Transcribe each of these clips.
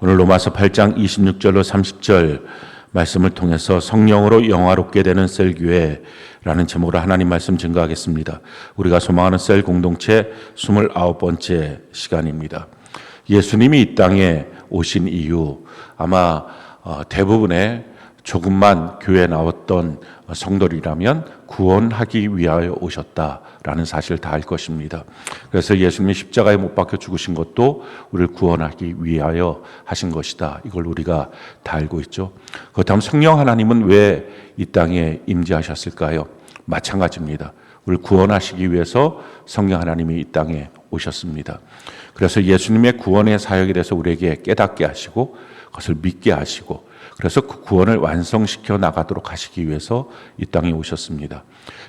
오늘 로마서 8장 26절로 30절 말씀을 통해서 성령으로 영화롭게 되는 셀교회라는 제목으로 하나님 말씀 증거하겠습니다. 우리가 소망하는 셀 공동체 29번째 시간입니다. 예수님이 이 땅에 오신 이유, 아마 대부분의 조금만 교회에 나왔던 성도들이라면 구원하기 위하여 오셨다라는 사실을 다 알 것입니다. 그래서 예수님이 십자가에 못 박혀 죽으신 것도 우리를 구원하기 위하여 하신 것이다. 이걸 우리가 다 알고 있죠. 그렇다면 성령 하나님은 왜 이 땅에 임재하셨을까요? 마찬가지입니다. 우리를 구원하시기 위해서 성령 하나님이 이 땅에 오셨습니다. 그래서 예수님의 구원의 사역에 대해서 우리에게 깨닫게 하시고 그것을 믿게 하시고 그래서 그 구원을 완성시켜 나가도록 하시기 위해서 이 땅에 오셨습니다.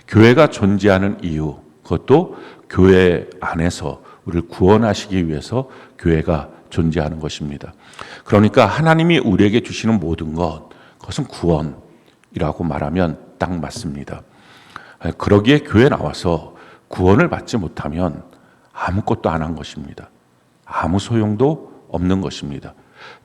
교회가 존재하는 이유, 그것도 교회 안에서 우리를 구원하시기 위해서 교회가 존재하는 것입니다. 그러니까 하나님이 우리에게 주시는 모든 것, 그것은 구원이라고 말하면 딱 맞습니다. 그러기에 교회에 나와서 구원을 받지 못하면 아무것도 안 한 것입니다. 아무 소용도 없는 것입니다.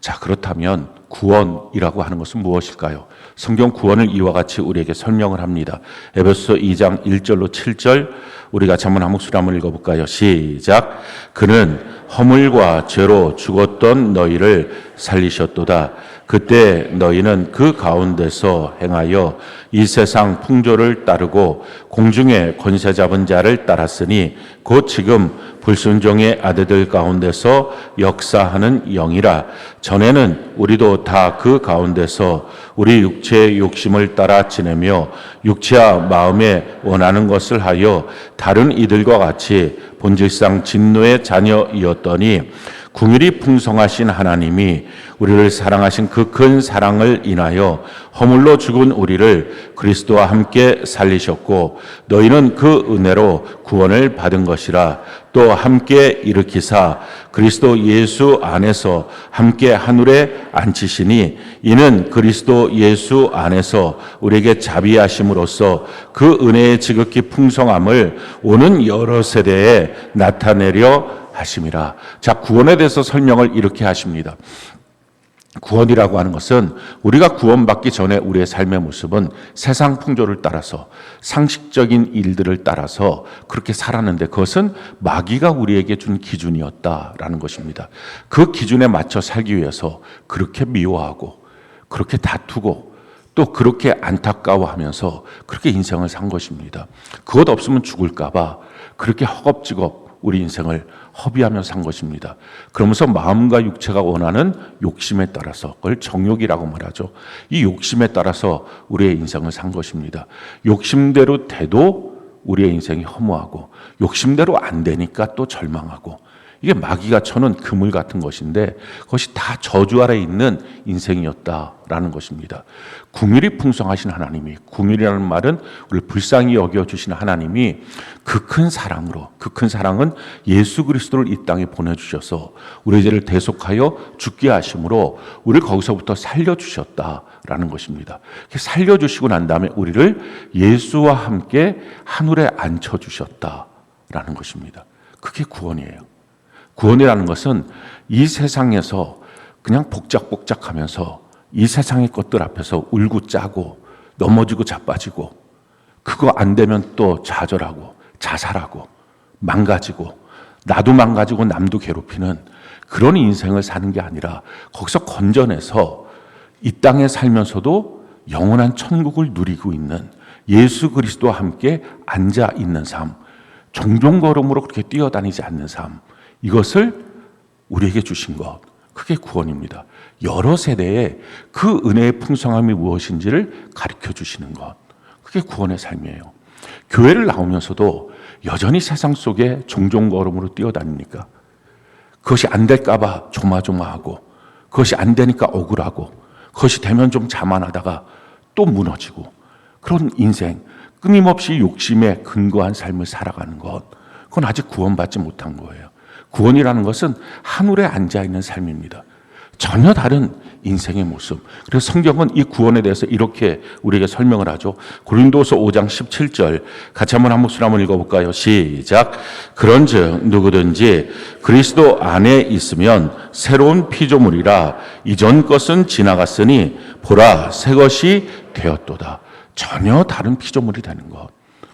자, 그렇다면 구원이라고 하는 것은 무엇일까요? 성경 구원을 이와 같이 우리에게 설명을 합니다. 에베소서 2장 1절로 7절 우리가 한번 한 목소리 한번 읽어볼까요? 시작. 그는 허물과 죄로 죽었던 너희를 살리셨도다. 그때 너희는 그 가운데서 행하여 이 세상 풍조를 따르고 공중의 권세 잡은 자를 따랐으니 곧 지금 불순종의 아들들 가운데서 역사하는 영이라. 전에는 우리도 다 그 가운데서 우리 육체의 욕심을 따라 지내며 육체와 마음에 원하는 것을 하여 다른 이들과 같이 본질상 진노의 자녀이었더니 긍휼이 풍성하신 하나님이 우리를 사랑하신 그 큰 사랑을 인하여 허물로 죽은 우리를 그리스도와 함께 살리셨고 너희는 그 은혜로 구원을 받은 것이라. 또 함께 일으키사 그리스도 예수 안에서 함께 하늘에 앉히시니 이는 그리스도 예수 안에서 우리에게 자비하심으로써 그 은혜의 지극히 풍성함을 오는 여러 세대에 나타내려 하심이라. 자, 구원에 대해서 설명을 이렇게 하십니다. 구원이라고 하는 것은 우리가 구원받기 전에 우리의 삶의 모습은 세상 풍조를 따라서 상식적인 일들을 따라서 그렇게 살았는데 그것은 마귀가 우리에게 준 기준이었다라는 것입니다. 그 기준에 맞춰 살기 위해서 그렇게 미워하고 그렇게 다투고 또 그렇게 안타까워하면서 그렇게 인생을 산 것입니다. 그것 없으면 죽을까 봐 그렇게 허겁지겁 우리 인생을 허비하며 산 것입니다. 그러면서 마음과 육체가 원하는 욕심에 따라서 그걸 정욕이라고 말하죠. 이 욕심에 따라서 우리의 인생을 산 것입니다. 욕심대로 돼도 우리의 인생이 허무하고 욕심대로 안 되니까 또 절망하고 이게 마귀가 쳐는 그물 같은 것인데 그것이 다 저주 아래 있는 인생이었다라는 것입니다. 긍휼이 풍성하신 하나님이, 긍휼이라는 말은 우리를 불쌍히 여겨주신 하나님이 그 큰 사랑으로, 그 큰 사랑은 예수 그리스도를 이 땅에 보내주셔서 우리의 죄를 대속하여 죽게 하심으로 우리를 거기서부터 살려주셨다라는 것입니다. 살려주시고 난 다음에 우리를 예수와 함께 하늘에 앉혀주셨다라는 것입니다. 그게 구원이에요. 구원이라는 것은 이 세상에서 그냥 복작복작하면서 이 세상의 것들 앞에서 울고 짜고 넘어지고 자빠지고 그거 안 되면 또 좌절하고 자살하고 망가지고 나도 망가지고 남도 괴롭히는 그런 인생을 사는 게 아니라 거기서 건져내서 이 땅에 살면서도 영원한 천국을 누리고 있는 예수 그리스도와 함께 앉아 있는 삶, 종종걸음으로 그렇게 뛰어다니지 않는 삶, 이것을 우리에게 주신 것, 그게 구원입니다. 여러 세대에 그 은혜의 풍성함이 무엇인지를 가르쳐 주시는 것, 그게 구원의 삶이에요. 교회를 나오면서도 여전히 세상 속에 종종걸음으로 뛰어다니니까 그것이 안 될까 봐 조마조마하고 그것이 안 되니까 억울하고 그것이 되면 좀 자만하다가 또 무너지고 그런 인생, 끊임없이 욕심에 근거한 삶을 살아가는 것, 그건 아직 구원받지 못한 거예요. 구원이라는 것은 하늘에 앉아있는 삶입니다. 전혀 다른 인생의 모습. 그래서 성경은 이 구원에 대해서 이렇게 우리에게 설명을 하죠. 고린도서 5장 17절 같이 한 목소리 한번 읽어볼까요? 시작. 그런즉 누구든지 그리스도 안에 있으면 새로운 피조물이라 이전 것은 지나갔으니 보라 새 것이 되었도다. 전혀 다른 피조물이 되는 것.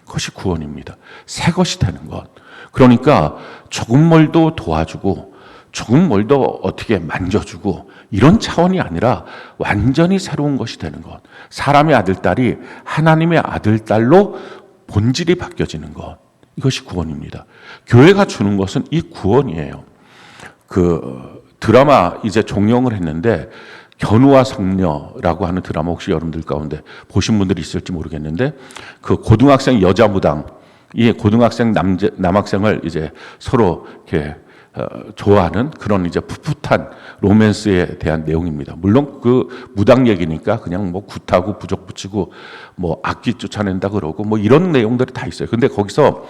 그것이 구원입니다. 새 것이 되는 것. 그러니까 조금 뭘도 도와주고 조금 뭘도 어떻게 만져주고 이런 차원이 아니라 완전히 새로운 것이 되는 것. 사람의 아들, 딸이 하나님의 아들, 딸로 본질이 바뀌어지는 것. 이것이 구원입니다. 교회가 주는 것은 이 구원이에요. 그 드라마 이제 종영을 했는데 견우와 성녀라고 하는 드라마 혹시 여러분들 가운데 보신 분들이 있을지 모르겠는데 그 고등학생 여자 무당 이 고등학생 남학생을 이제 서로 이렇게 좋아하는 그런 이제 풋풋한 로맨스에 대한 내용입니다. 물론 그 무당 얘기니까 그냥 뭐 굿하고 부적 붙이고 뭐 악기 쫓아낸다 그러고 뭐 이런 내용들이 다 있어요. 근데 거기서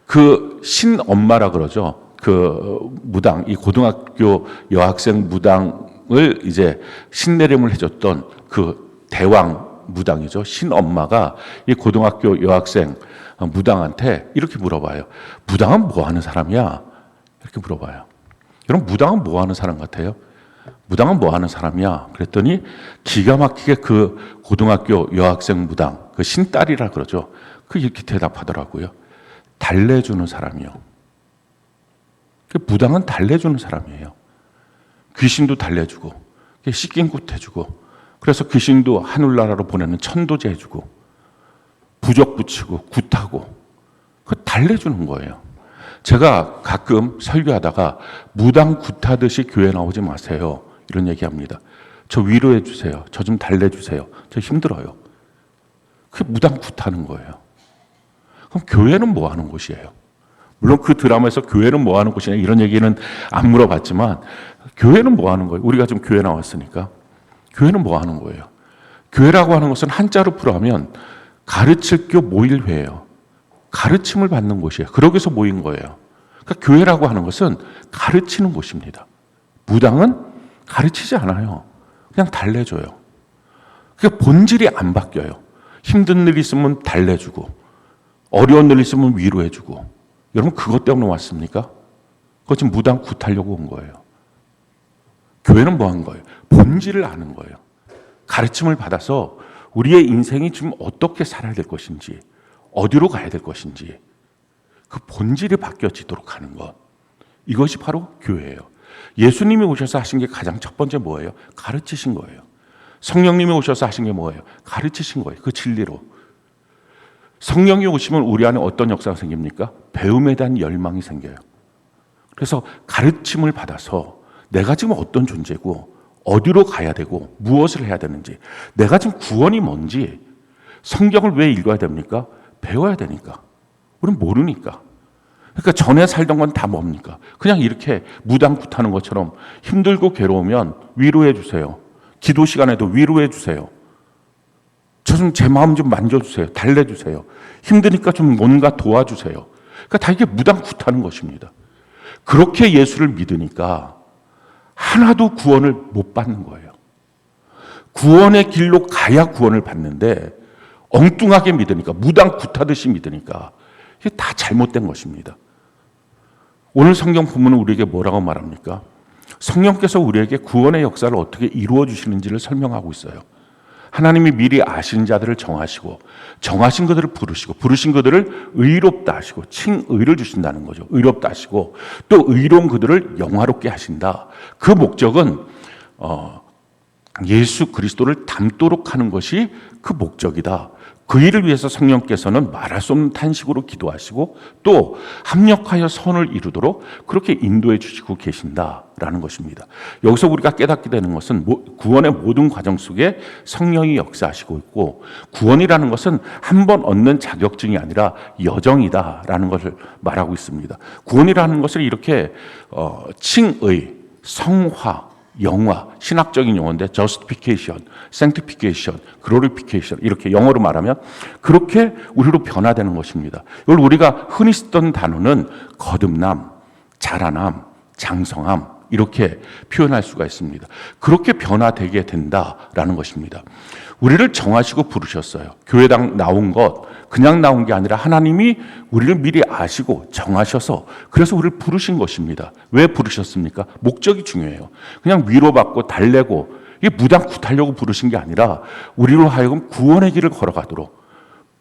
그 신엄마라 그러죠. 그 무당, 이 고등학교 여학생 무당을 이제 신내림을 해줬던 그 대왕 무당이죠. 신엄마가 이 고등학교 여학생 무당한테 이렇게 물어봐요. 무당은 뭐 하는 사람이야? 이렇게 물어봐요. 여러분 무당은 뭐 하는 사람 같아요? 무당은 뭐 하는 사람이야? 그랬더니 기가 막히게 그 고등학교 여학생 무당, 그 신딸이라 그러죠. 그 이렇게 대답하더라고요. 달래주는 사람이요. 그 무당은 달래주는 사람이에요. 귀신도 달래주고, 씻긴 굿 해주고, 그래서 귀신도 하늘나라로 보내는 천도제 해주고, 부적 붙이고, 굿하고, 그 달래주는 거예요. 제가 가끔 설교하다가 무당 굿하듯이 교회 나오지 마세요. 이런 얘기합니다. 저 위로해 주세요. 저 좀 달래주세요. 저 힘들어요. 그게 무당 굿하는 거예요. 그럼 교회는 뭐 하는 곳이에요? 물론 그 드라마에서 교회는 뭐 하는 곳이냐 이런 얘기는 안 물어봤지만 교회는 뭐 하는 거예요? 우리가 좀 교회 나왔으니까. 교회는 뭐 하는 거예요? 교회라고 하는 것은 한자로 풀어하면 가르칠 교 모일회예요. 가르침을 받는 곳이에요. 그러기서 모인 거예요. 그러니까 교회라고 하는 것은 가르치는 곳입니다. 무당은 가르치지 않아요. 그냥 달래줘요. 그러니까 본질이 안 바뀌어요. 힘든 일 있으면 달래주고 어려운 일 있으면 위로해주고. 여러분 그것 때문에 왔습니까? 그거 지금 무당 굿하려고 온 거예요. 교회는 뭐 한 거예요? 본질을 아는 거예요. 가르침을 받아서 우리의 인생이 지금 어떻게 살아야 될 것인지 어디로 가야 될 것인지 그 본질이 바뀌어지도록 하는 것. 이것이 바로 교회예요. 예수님이 오셔서 하신 게 가장 첫 번째 뭐예요? 가르치신 거예요. 성령님이 오셔서 하신 게 뭐예요? 가르치신 거예요. 그 진리로. 성령이 오시면 우리 안에 어떤 역사가 생깁니까? 배움에 대한 열망이 생겨요. 그래서 가르침을 받아서 내가 지금 어떤 존재고 어디로 가야 되고 무엇을 해야 되는지 내가 지금 구원이 뭔지 성경을 왜 읽어야 됩니까? 배워야 되니까. 우리는 모르니까. 그러니까 전에 살던 건 다 뭡니까? 그냥 이렇게 무당굿하는 것처럼 힘들고 괴로우면 위로해 주세요. 기도 시간에도 위로해 주세요. 저 좀 제 마음 좀 만져주세요. 달래주세요. 힘드니까 좀 뭔가 도와주세요. 그러니까 다 이게 무당굿하는 것입니다. 그렇게 예수를 믿으니까 하나도 구원을 못 받는 거예요. 구원의 길로 가야 구원을 받는데 엉뚱하게 믿으니까 무당굿하듯이 믿으니까 이게 다 잘못된 것입니다. 오늘 성경 본문은 우리에게 뭐라고 말합니까? 성령께서 우리에게 구원의 역사를 어떻게 이루어 주시는지를 설명하고 있어요. 하나님이 미리 아신 자들을 정하시고 정하신 그들을 부르시고 부르신 그들을 의롭다 하시고 칭의를 주신다는 거죠. 의롭다 하시고 또 의로운 그들을 영화롭게 하신다. 그 목적은 예수 그리스도를 닮도록 하는 것이 그 목적이다. 그 일을 위해서 성령께서는 말할 수 없는 탄식으로 기도하시고 또 합력하여 선을 이루도록 그렇게 인도해 주시고 계신다라는 것입니다. 여기서 우리가 깨닫게 되는 것은 구원의 모든 과정 속에 성령이 역사하시고 있고 구원이라는 것은 한 번 얻는 자격증이 아니라 여정이다라는 것을 말하고 있습니다. 구원이라는 것을 이렇게 칭의, 성화, 영화, 신학적인 용어인데 justification, sanctification, glorification 이렇게 영어로 말하면 그렇게 우리로 변화되는 것입니다. 이걸 우리가 흔히 쓰던 단어는 거듭남, 자라남, 장성함 이렇게 표현할 수가 있습니다. 그렇게 변화되게 된다라는 것입니다. 우리를 정하시고 부르셨어요. 교회당 나온 것 그냥 나온 게 아니라 하나님이 우리를 미리 아시고 정하셔서 그래서 우리를 부르신 것입니다. 왜 부르셨습니까? 목적이 중요해요. 그냥 위로받고 달래고 이게 무당구타려고 부르신 게 아니라 우리로 하여금 구원의 길을 걸어가도록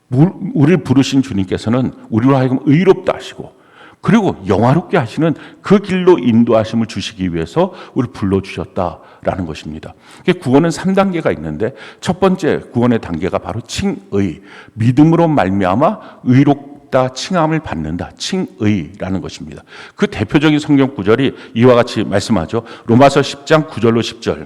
우리를 부르신 주님께서는 우리로 하여금 의롭다 하시고 그리고 영화롭게 하시는 그 길로 인도하심을 주시기 위해서 우리를 불러주셨다라는 것입니다. 구원은 3단계가 있는데 첫 번째 구원의 단계가 바로 칭의, 믿음으로 말미암아 의롭다 칭함을 받는다. 칭의라는 것입니다. 그 대표적인 성경 구절이 이와 같이 말씀하죠. 로마서 10장 9절로 10절.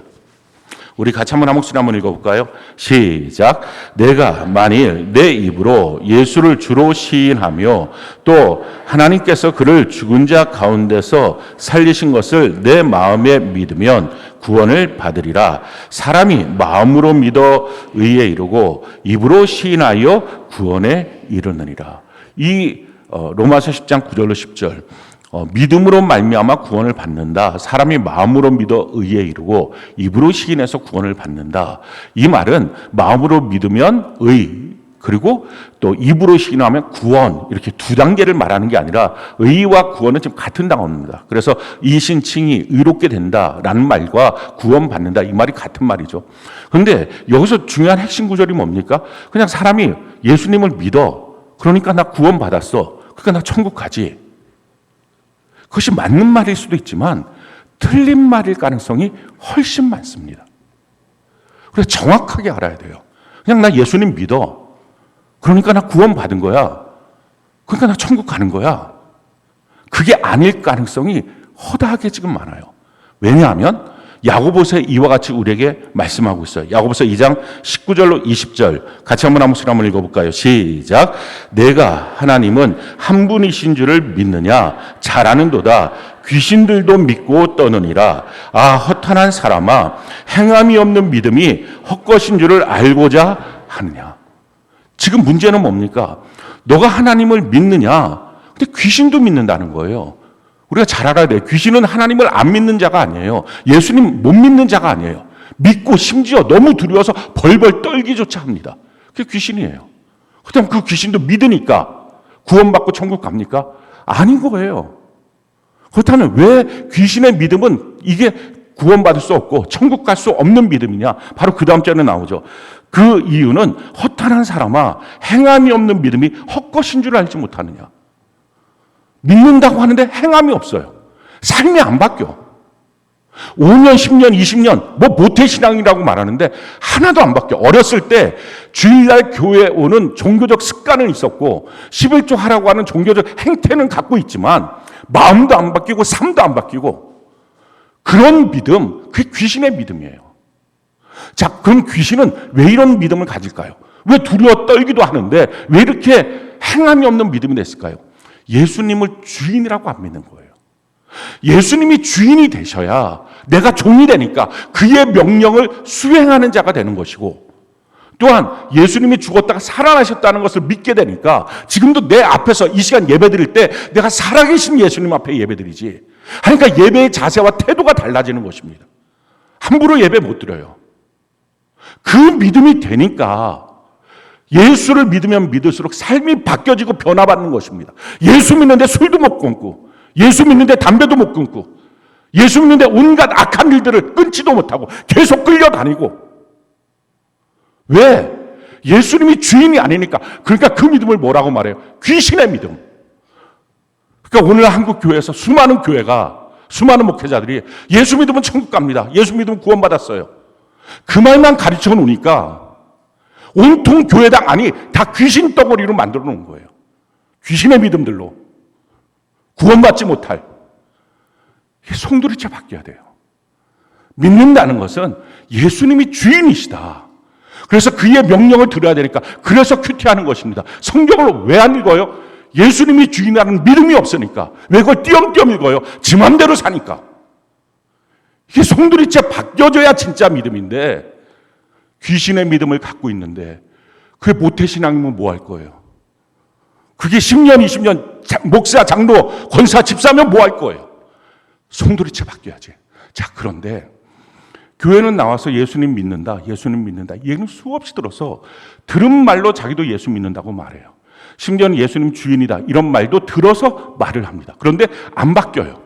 우리 같이 한번 한 목소리 한번 읽어볼까요? 시작. 내가 만일 내 입으로 예수를 주로 시인하며 또 하나님께서 그를 죽은 자 가운데서 살리신 것을 내 마음에 믿으면 구원을 받으리라. 사람이 마음으로 믿어 의에 이르고 입으로 시인하여 구원에 이르느니라. 이 로마서 10장 9절로 10절. 믿음으로 말미암아 구원을 받는다. 사람이 마음으로 믿어 의에 이르고 입으로 시인해서 구원을 받는다. 이 말은 마음으로 믿으면 의, 그리고 또 입으로 시인하면 구원, 이렇게 두 단계를 말하는 게 아니라 의와 구원은 지금 같은 단어입니다. 그래서 이신칭이 의롭게 된다라는 말과 구원받는다 이 말이 같은 말이죠. 그런데 여기서 중요한 핵심 구절이 뭡니까? 그냥 사람이 예수님을 믿어. 그러니까 나 구원받았어. 그러니까 나 천국 가지. 그것이 맞는 말일 수도 있지만 틀린 말일 가능성이 훨씬 많습니다. 그래서 정확하게 알아야 돼요. 그냥 나 예수님 믿어. 그러니까 나 구원받은 거야. 그러니까 나 천국 가는 거야. 그게 아닐 가능성이 허다하게 지금 많아요. 왜냐하면 야고보서에 이와 같이 우리에게 말씀하고 있어요. 야고보서 2장 19절로 20절 같이 한번 한번 읽어볼까요? 시작. 내가 하나님은 한 분이신 줄을 믿느냐? 잘 아는도다. 귀신들도 믿고 떠느니라. 아 허탄한 사람아, 행함이 없는 믿음이 헛것인 줄을 알고자 하느냐? 지금 문제는 뭡니까? 너가 하나님을 믿느냐? 근데 귀신도 믿는다는 거예요. 우리가 잘 알아야 돼요. 귀신은 하나님을 안 믿는 자가 아니에요. 예수님 못 믿는 자가 아니에요. 믿고 심지어 너무 두려워서 벌벌 떨기조차 합니다. 그게 귀신이에요. 그다음 그 귀신도 믿으니까 구원받고 천국 갑니까? 아닌 거예요. 그렇다면 왜 귀신의 믿음은 이게 구원받을 수 없고 천국 갈 수 없는 믿음이냐? 바로 그 다음 절에 나오죠. 그 이유는 허탄한 사람아, 행함이 없는 믿음이 헛것인 줄 알지 못하느냐? 믿는다고 하는데 행함이 없어요. 삶이 안 바뀌어. 5년, 10년, 20년 뭐 모태신앙이라고 말하는데 하나도 안 바뀌어. 어렸을 때 주일날 교회에 오는 종교적 습관은 있었고 11조 하라고 하는 종교적 행태는 갖고 있지만 마음도 안 바뀌고 삶도 안 바뀌고 그런 믿음, 그게 귀신의 믿음이에요. 자, 그럼 귀신은 왜 이런 믿음을 가질까요? 왜 두려워 떨기도 하는데 왜 이렇게 행함이 없는 믿음이 됐을까요? 예수님을 주인이라고 안 믿는 거예요. 예수님이 주인이 되셔야 내가 종이 되니까 그의 명령을 수행하는 자가 되는 것이고 또한 예수님이 죽었다가 살아나셨다는 것을 믿게 되니까 지금도 내 앞에서 이 시간 예배 드릴 때 내가 살아계신 예수님 앞에 예배 드리지. 그러니까 예배의 자세와 태도가 달라지는 것입니다. 함부로 예배 못 드려요. 그 믿음이 되니까 예수를 믿으면 믿을수록 삶이 바뀌어지고 변화받는 것입니다. 예수 믿는데 술도 못 끊고 예수 믿는데 담배도 못 끊고 예수 믿는데 온갖 악한 일들을 끊지도 못하고 계속 끌려다니고 왜? 예수님이 주인이 아니니까. 그러니까 그 믿음을 뭐라고 말해요? 귀신의 믿음. 그러니까 오늘 한국 교회에서 수많은 교회가 수많은 목회자들이 예수 믿으면 천국 갑니다. 예수 믿으면 구원받았어요. 그 말만 가르쳐 놓으니까 온통 교회당 아니 다 귀신 덩어리로 만들어 놓은 거예요. 귀신의 믿음들로 구원받지 못할 송두리째 바뀌어야 돼요. 믿는다는 것은 예수님이 주인이시다. 그래서 그의 명령을 들어야 되니까 그래서 큐티하는 것입니다. 성경을 왜 안 읽어요? 예수님이 주인이라는 믿음이 없으니까. 왜 그걸 띄엄띄엄 읽어요? 지 맘대로 사니까. 이게 송두리째 바뀌어져야 진짜 믿음인데 귀신의 믿음을 갖고 있는데 그게 모태신앙이면 뭐 할 거예요? 그게 10년, 20년 목사, 장로, 권사, 집사면 뭐 할 거예요? 송두리째 바뀌어야지. 자, 그런데 교회는 나와서 예수님 믿는다, 예수님 믿는다. 얘는 수없이 들어서 들은 말로 자기도 예수 믿는다고 말해요. 심지어는 예수님 주인이다 이런 말도 들어서 말을 합니다. 그런데 안 바뀌어요.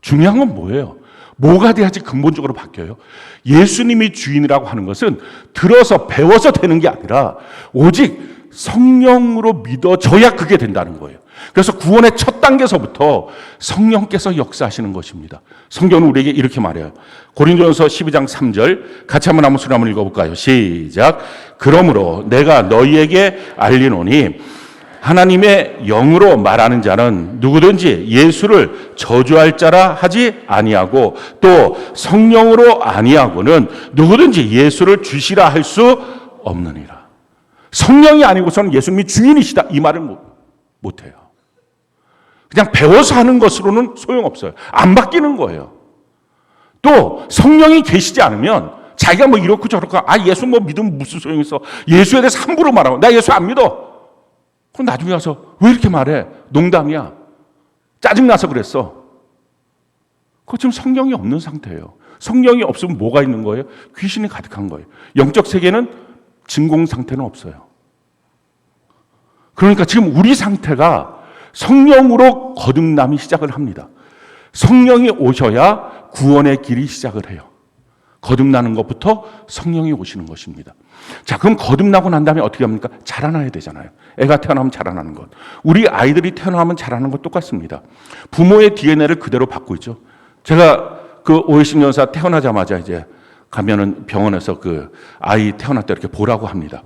중요한 건 뭐예요? 뭐가 돼야지 근본적으로 바뀌어요? 예수님이 주인이라고 하는 것은 들어서 배워서 되는 게 아니라 오직 성령으로 믿어져야 그게 된다는 거예요. 그래서 구원의 첫 단계서부터 성령께서 역사하시는 것입니다. 성경은 우리에게 이렇게 말해요. 고린도전서 12장 3절 같이 한번 한번 소리 한번 읽어볼까요? 시작. 그러므로 내가 너희에게 알리노니 하나님의 영으로 말하는 자는 누구든지 예수를 저주할 자라 하지 아니하고 또 성령으로 아니하고는 누구든지 예수를 주시라 할 수 없느니라. 성령이 아니고서는 예수님이 주인이시다 이 말을 못해요. 그냥 배워서 하는 것으로는 소용없어요. 안 바뀌는 거예요. 또 성령이 계시지 않으면 자기가 뭐 이렇고 저렇고 예수 뭐 믿으면 무슨 소용이 있어. 예수에 대해서 함부로 말하고 나 예수 안 믿어. 그럼 나중에 와서 왜 이렇게 말해? 농담이야. 짜증나서 그랬어. 그거 지금 성령이 없는 상태예요. 성령이 없으면 뭐가 있는 거예요? 귀신이 가득한 거예요. 영적 세계는 진공 상태는 없어요. 그러니까 지금 우리 상태가 성령으로 거듭남이 시작을 합니다. 성령이 오셔야 구원의 길이 시작을 해요. 거듭나는 것부터 성령이 오시는 것입니다. 자, 그럼 거듭나고 난 다음에 어떻게 합니까? 자라나야 되잖아요. 애가 태어나면 자라나는 것. 우리 아이들이 태어나면 자라는 것 똑같습니다. 부모의 DNA를 그대로 받고 있죠. 제가 그 오해신 여사 태어나자마자 이제 가면은 병원에서 그 아이 태어났다 이렇게 보라고 합니다.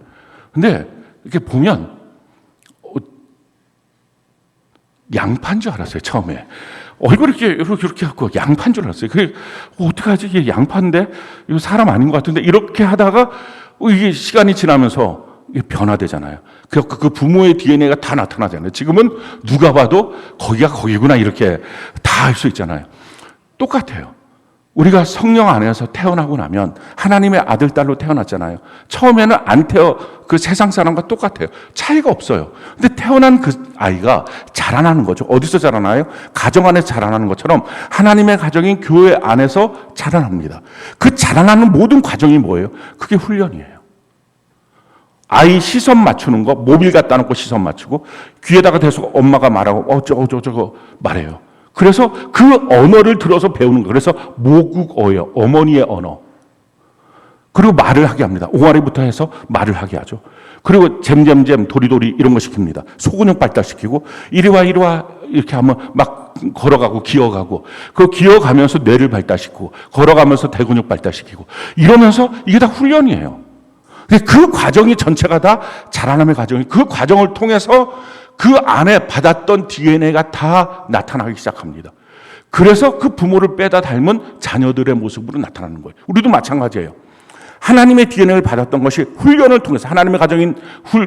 근데 이렇게 보면 양파인 줄 알았어요, 처음에. 얼굴이 이렇게 하고 양파인 줄 알았어요. 그게 어떡하지? 이게 양파인데? 이거 사람 아닌 것 같은데? 이렇게 하다가 이게 시간이 지나면서 이게 변화되잖아요. 그 부모의 DNA가 다 나타나잖아요. 지금은 누가 봐도 거기가 거기구나 이렇게 다 알 수 있잖아요. 똑같아요. 우리가 성령 안에서 태어나고 나면 하나님의 아들, 딸로 태어났잖아요. 처음에는 그 세상 사람과 똑같아요. 차이가 없어요. 근데 태어난 그 아이가 자라나는 거죠. 어디서 자라나요? 가정 안에서 자라나는 것처럼 하나님의 가정인 교회 안에서 자라납니다. 그 자라나는 모든 과정이 뭐예요? 그게 훈련이에요. 아이 시선 맞추는 거, 모빌 갖다 놓고 시선 맞추고 귀에다가 대서 엄마가 말하고 저거 말해요. 그래서 그 언어를 들어서 배우는 거예요. 그래서 모국어예요. 어머니의 언어. 그리고 말을 하게 합니다. 옹알이부터 해서 말을 하게 하죠. 그리고 잼잼잼 도리도리 이런 거 시킵니다. 소근육 발달시키고 이리 와 이렇게 하면 막 걸어가고 기어가고 그 기어가면서 뇌를 발달시키고 걸어가면서 대근육 발달시키고 이러면서 이게 다 훈련이에요. 그 과정이 전체가 다 자라남의 과정이 그 과정을 통해서 그 안에 받았던 DNA가 다 나타나기 시작합니다. 그래서 그 부모를 빼다 닮은 자녀들의 모습으로 나타나는 거예요. 우리도 마찬가지예요. 하나님의 DNA를 받았던 것이 훈련을 통해서 하나님의 가정인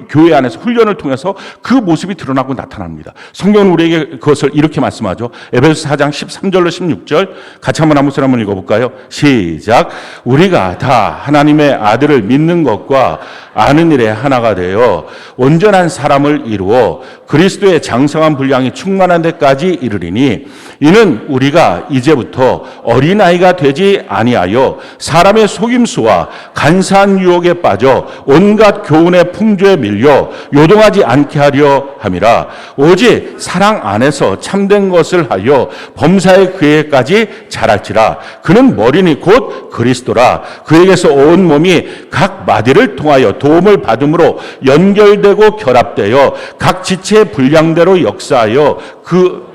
교회 안에서 훈련을 통해서 그 모습이 드러나고 나타납니다. 성경은 우리에게 그것을 이렇게 말씀하죠. 에베소서 4장 13절로 16절 같이 한번 한번 읽어볼까요? 시작. 우리가 다 하나님의 아들을 믿는 것과 아는 일에 하나가 되어 온전한 사람을 이루어 그리스도의 장성한 분량이 충만한 데까지 이르리니 이는 우리가 이제부터 어린아이가 되지 아니하여 사람의 속임수와 간사한 유혹에 빠져 온갖 교훈의 풍조에 밀려 요동하지 않게 하려 함이라. 오직 사랑 안에서 참된 것을 하여 범사의 그에까지 자랄지라. 그는 머리니 곧 그리스도라. 그에게서 온 몸이 각 마디를 통하여 도움을 받음으로 연결되고 결합되어 각 지체의 분량대로 역사하여 그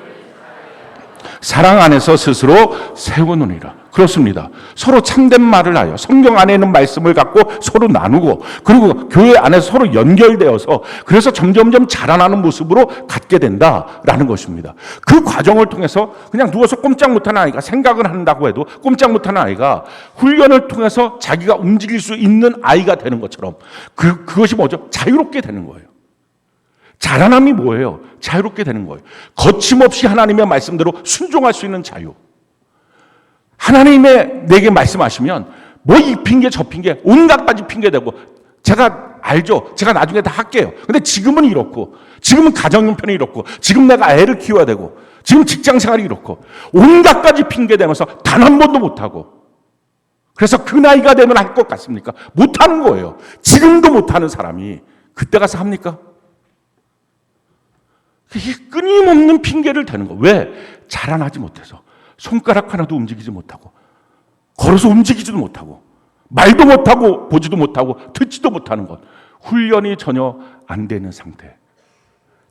사랑 안에서 스스로 세우느니라. 그렇습니다. 서로 참된 말을 하여 성경 안에 있는 말씀을 갖고 서로 나누고 그리고 교회 안에서 서로 연결되어서 그래서 점점점 자라나는 모습으로 갖게 된다라는 것입니다. 그 과정을 통해서 그냥 누워서 꼼짝 못하는 아이가 생각을 한다고 해도 꼼짝 못하는 아이가 훈련을 통해서 자기가 움직일 수 있는 아이가 되는 것처럼 그것이 뭐죠? 자유롭게 되는 거예요. 자라남이 뭐예요? 자유롭게 되는 거예요. 거침없이 하나님의 말씀대로 순종할 수 있는 자유. 하나님의 내게 말씀하시면 뭐 이 핑계 저 핑계 온갖 가지 핑계 대고 제가 알죠. 제가 나중에 다 할게요. 근데 지금은 이렇고 지금은 가정 형편이 이렇고 지금 내가 애를 키워야 되고 지금 직장 생활이 이렇고 온갖 가지 핑계 대면서 단 한 번도 못하고, 그래서 그 나이가 되면 할 것 같습니까? 못하는 거예요. 지금도 못하는 사람이 그때 가서 합니까? 이게 끊임없는 핑계를 대는 거. 왜? 자라나지 못해서. 손가락 하나도 움직이지 못하고, 걸어서 움직이지도 못하고, 말도 못하고, 보지도 못하고, 듣지도 못하는 것. 훈련이 전혀 안 되는 상태.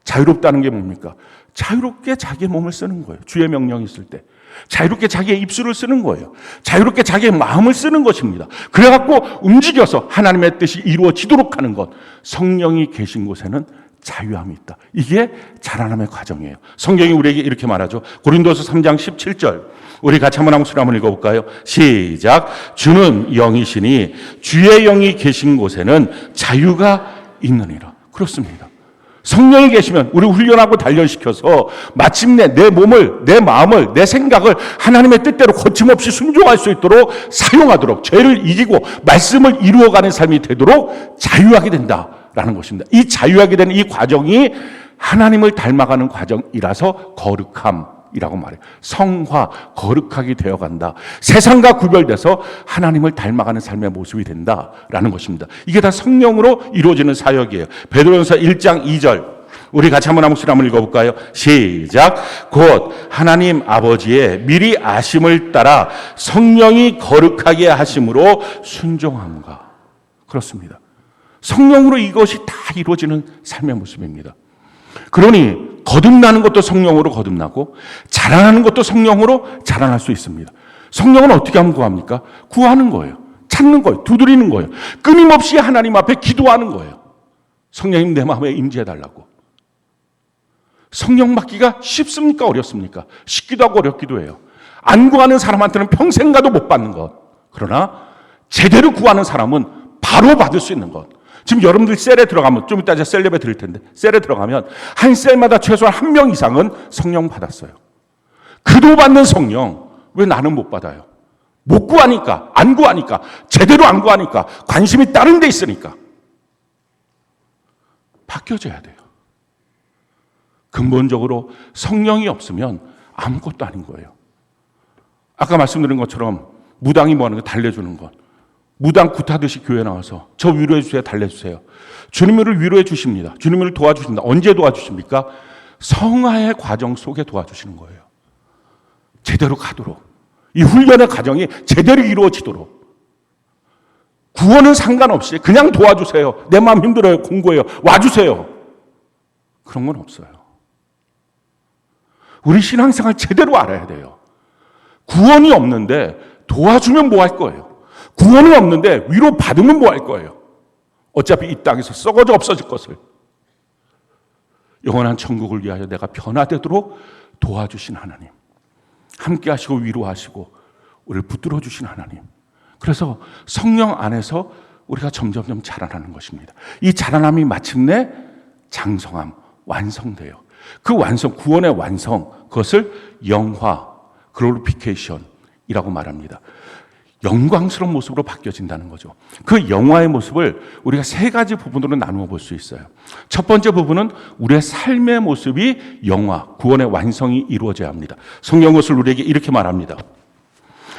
자유롭다는 게 뭡니까? 자유롭게 자기의 몸을 쓰는 거예요. 주의 명령이 있을 때. 자유롭게 자기의 입술을 쓰는 거예요. 자유롭게 자기의 마음을 쓰는 것입니다. 그래갖고 움직여서 하나님의 뜻이 이루어지도록 하는 것. 성령이 계신 곳에는 자유함이 있다. 이게 자라남의 과정이에요. 성경이 우리에게 이렇게 말하죠. 고린도서 3장 17절. 우리 같이 한번 한번 읽어볼까요? 시작. 주는 영이시니 주의 영이 계신 곳에는 자유가 있느니라. 그렇습니다. 성령이 계시면 우리 훈련하고 단련시켜서 마침내 내 몸을, 내 마음을, 내 생각을 하나님의 뜻대로 거침없이 순종할 수 있도록 사용하도록, 죄를 이기고 말씀을 이루어가는 삶이 되도록 자유하게 된다라는 것입니다. 이 자유하게 되는 이 과정이 하나님을 닮아가는 과정이라서 거룩함이라고 말해요. 성화, 거룩하게 되어간다. 세상과 구별돼서 하나님을 닮아가는 삶의 모습이 된다라는 것입니다. 이게 다 성령으로 이루어지는 사역이에요. 베드로전서 1장 2절. 우리 같이 한번 목소리 한번 읽어볼까요? 시작. 곧 하나님 아버지의 미리 아심을 따라 성령이 거룩하게 하심으로 순종함과. 그렇습니다. 성령으로 이것이 다 이루어지는 삶의 모습입니다. 그러니 거듭나는 것도 성령으로 거듭나고 자라나는 것도 성령으로 자라날 수 있습니다. 성령은 어떻게 하면 구합니까? 구하는 거예요. 찾는 거예요. 두드리는 거예요. 끊임없이 하나님 앞에 기도하는 거예요. 성령님 내 마음에 임재해달라고. 성령 받기가 쉽습니까? 어렵습니까? 쉽기도 하고 어렵기도 해요. 안 구하는 사람한테는 평생 가도 못 받는 것. 그러나 제대로 구하는 사람은 바로 받을 수 있는 것. 지금 여러분들 셀에 들어가면, 좀 이따 제가 셀 예배 드릴 텐데, 셀에 들어가면 한 셀마다 최소한 한 명 이상은 성령 받았어요. 그도 받는 성령, 왜 나는 못 받아요? 못 구하니까, 안 구하니까, 제대로 안 구하니까, 관심이 다른 데 있으니까. 바뀌어져야 돼요. 근본적으로 성령이 없으면 아무것도 아닌 거예요. 아까 말씀드린 것처럼 무당이 뭐 하는 거 달래주는 것. 무당 굿하듯이 교회 나와서 저 위로해 주세요, 달래주세요. 주님을 위로해 주십니다. 주님을 도와주십니다. 언제 도와주십니까? 성화의 과정 속에 도와주시는 거예요. 제대로 가도록. 이 훈련의 과정이 제대로 이루어지도록. 구원은 상관없이 그냥 도와주세요. 내 마음 힘들어요. 공부해요. 와주세요. 그런 건 없어요. 우리 신앙생활 제대로 알아야 돼요. 구원이 없는데 도와주면 뭐 할 거예요? 구원이 없는데 위로 받으면 뭐 할 거예요? 어차피 이 땅에서 썩어져 없어질 것을. 영원한 천국을 위하여 내가 변화되도록 도와주신 하나님. 함께 하시고 위로하시고 우리를 붙들어 주신 하나님. 그래서 성령 안에서 우리가 점점점 자라나는 것입니다. 이 자라남이 마침내 장성함, 완성돼요. 그 완성, 구원의 완성, 그것을 영화, 글로리피케이션이라고 말합니다. 영광스러운 모습으로 바뀌어진다는 거죠. 그 영화의 모습을 우리가 세 가지 부분으로 나누어 볼 수 있어요. 첫 번째 부분은 우리의 삶의 모습이 영화, 구원의 완성이 이루어져야 합니다. 성경 것을 우리에게 이렇게 말합니다.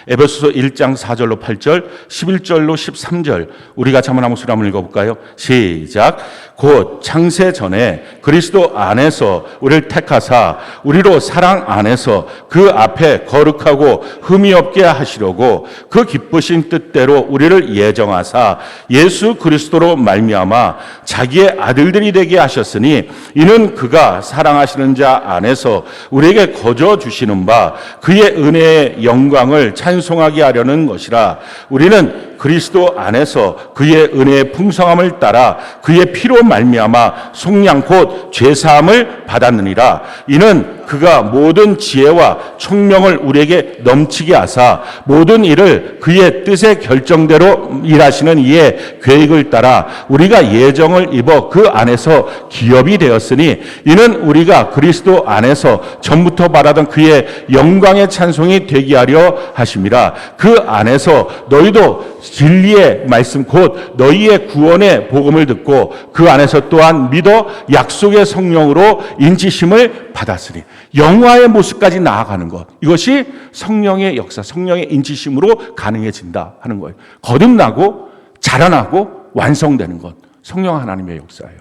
에베소서 1장 4절로 8절, 11절로 13절 우리 같이 한번 목소리 한번 읽어볼까요? 시작. 곧 창세 전에 그리스도 안에서 우리를 택하사 우리로 사랑 안에서 그 앞에 거룩하고 흠이 없게 하시려고 그 기쁘신 뜻대로 우리를 예정하사 예수 그리스도로 말미암아 자기의 아들들이 되게 하셨으니 이는 그가 사랑하시는 자 안에서 우리에게 거저 주시는 바 그의 은혜의 영광을 찬송하게 하려는 것이라. 우리는 그리스도 안에서 그의 은혜의 풍성함을 따라 그의 피로 말미암아 속량 곧 죄사함을 받았느니라. 이는 그가 모든 지혜와 총명을 우리에게 넘치게 하사 모든 일을 그의 뜻의 결정대로 일하시는 이의 계획을 따라 우리가 예정을 입어 그 안에서 기업이 되었으니 이는 우리가 그리스도 안에서 전부터 바라던 그의 영광의 찬송이 되게 하려 하심이라. 그 안에서 너희도 진리의 말씀 곧 너희의 구원의 복음을 듣고 그 안에서 또한 믿어 약속의 성령으로 인치심을 받았으니 영화의 모습까지 나아가는 것, 이것이 성령의 역사, 성령의 인치심으로 가능해진다 하는 거예요. 거듭나고 자라나고 완성되는 것, 성령 하나님의 역사예요.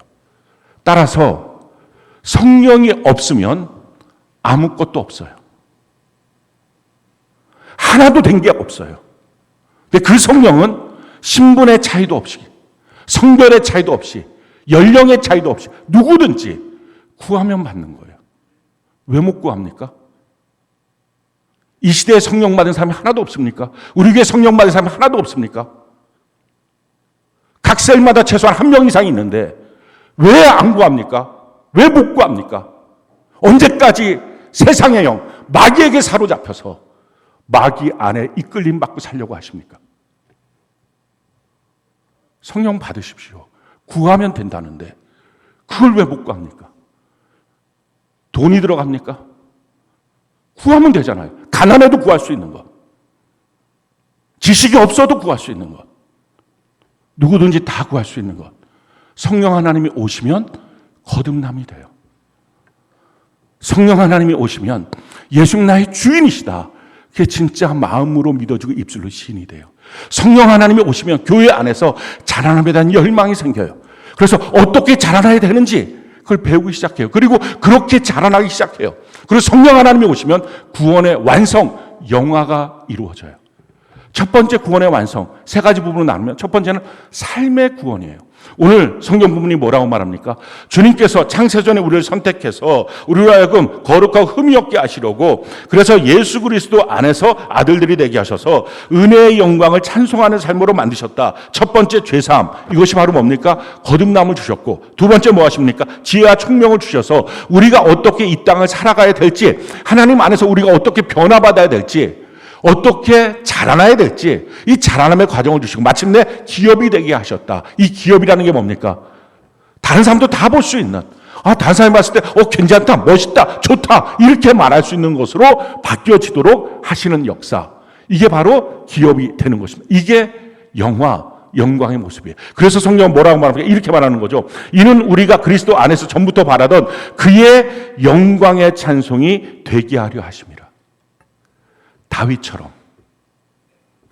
따라서 성령이 없으면 아무것도 없어요. 하나도 된 게 없어요. 근데 그 성령은 신분의 차이도 없이, 성별의 차이도 없이, 연령의 차이도 없이 누구든지 구하면 받는 거예요. 왜 못 구합니까? 이 시대에 성령 받은 사람이 하나도 없습니까? 우리 교회 성령 받은 사람이 하나도 없습니까? 각 셀마다 최소한 한 명 이상이 있는데 왜 안 구합니까? 왜 못 구합니까? 언제까지 세상의 영, 마귀에게 사로잡혀서 마귀 안에 이끌림 받고 살려고 하십니까? 성령 받으십시오. 구하면 된다는데 그걸 왜 못 구합니까? 돈이 들어갑니까? 구하면 되잖아요. 가난해도 구할 수 있는 것. 지식이 없어도 구할 수 있는 것. 누구든지 다 구할 수 있는 것. 성령 하나님이 오시면 거듭남이 돼요. 성령 하나님이 오시면 예수 나의 주인이시다. 그게 진짜 마음으로 믿어주고 입술로 시인이 돼요. 성령 하나님이 오시면 교회 안에서 자라남에 대한 열망이 생겨요. 그래서 어떻게 자라나야 되는지 그걸 배우기 시작해요. 그리고 그렇게 자라나기 시작해요. 그리고 성령 하나님이 오시면 구원의 완성, 영화가 이루어져요. 첫 번째 구원의 완성, 세 가지 부분으로 나누면 첫 번째는 삶의 구원이에요. 오늘 성경 부분이 뭐라고 말합니까? 주님께서 창세전에 우리를 선택해서 우리로 하여금 거룩하고 흠이 없게 하시려고, 그래서 예수 그리스도 안에서 아들들이 되게 하셔서 은혜의 영광을 찬송하는 삶으로 만드셨다. 첫 번째 죄사함, 이것이 바로 뭡니까? 거듭남을 주셨고, 두 번째 뭐 하십니까? 지혜와 총명을 주셔서 우리가 어떻게 이 땅을 살아가야 될지, 하나님 안에서 우리가 어떻게 변화받아야 될지, 어떻게 자라나야 될지 이 자라남의 과정을 주시고 마침내 기업이 되게 하셨다. 이 기업이라는 게 뭡니까? 다른 사람도 다 볼 수 있는, 다른 사람이 봤을 때 괜찮다, 멋있다, 좋다 이렇게 말할 수 있는 것으로 바뀌어지도록 하시는 역사, 이게 바로 기업이 되는 것입니다. 이게 영광의 모습이에요. 그래서 성경은 뭐라고 말합니까? 이렇게 말하는 거죠. 이는 우리가 그리스도 안에서 전부터 바라던 그의 영광의 찬송이 되게 하려 하심이라. 다윗처럼,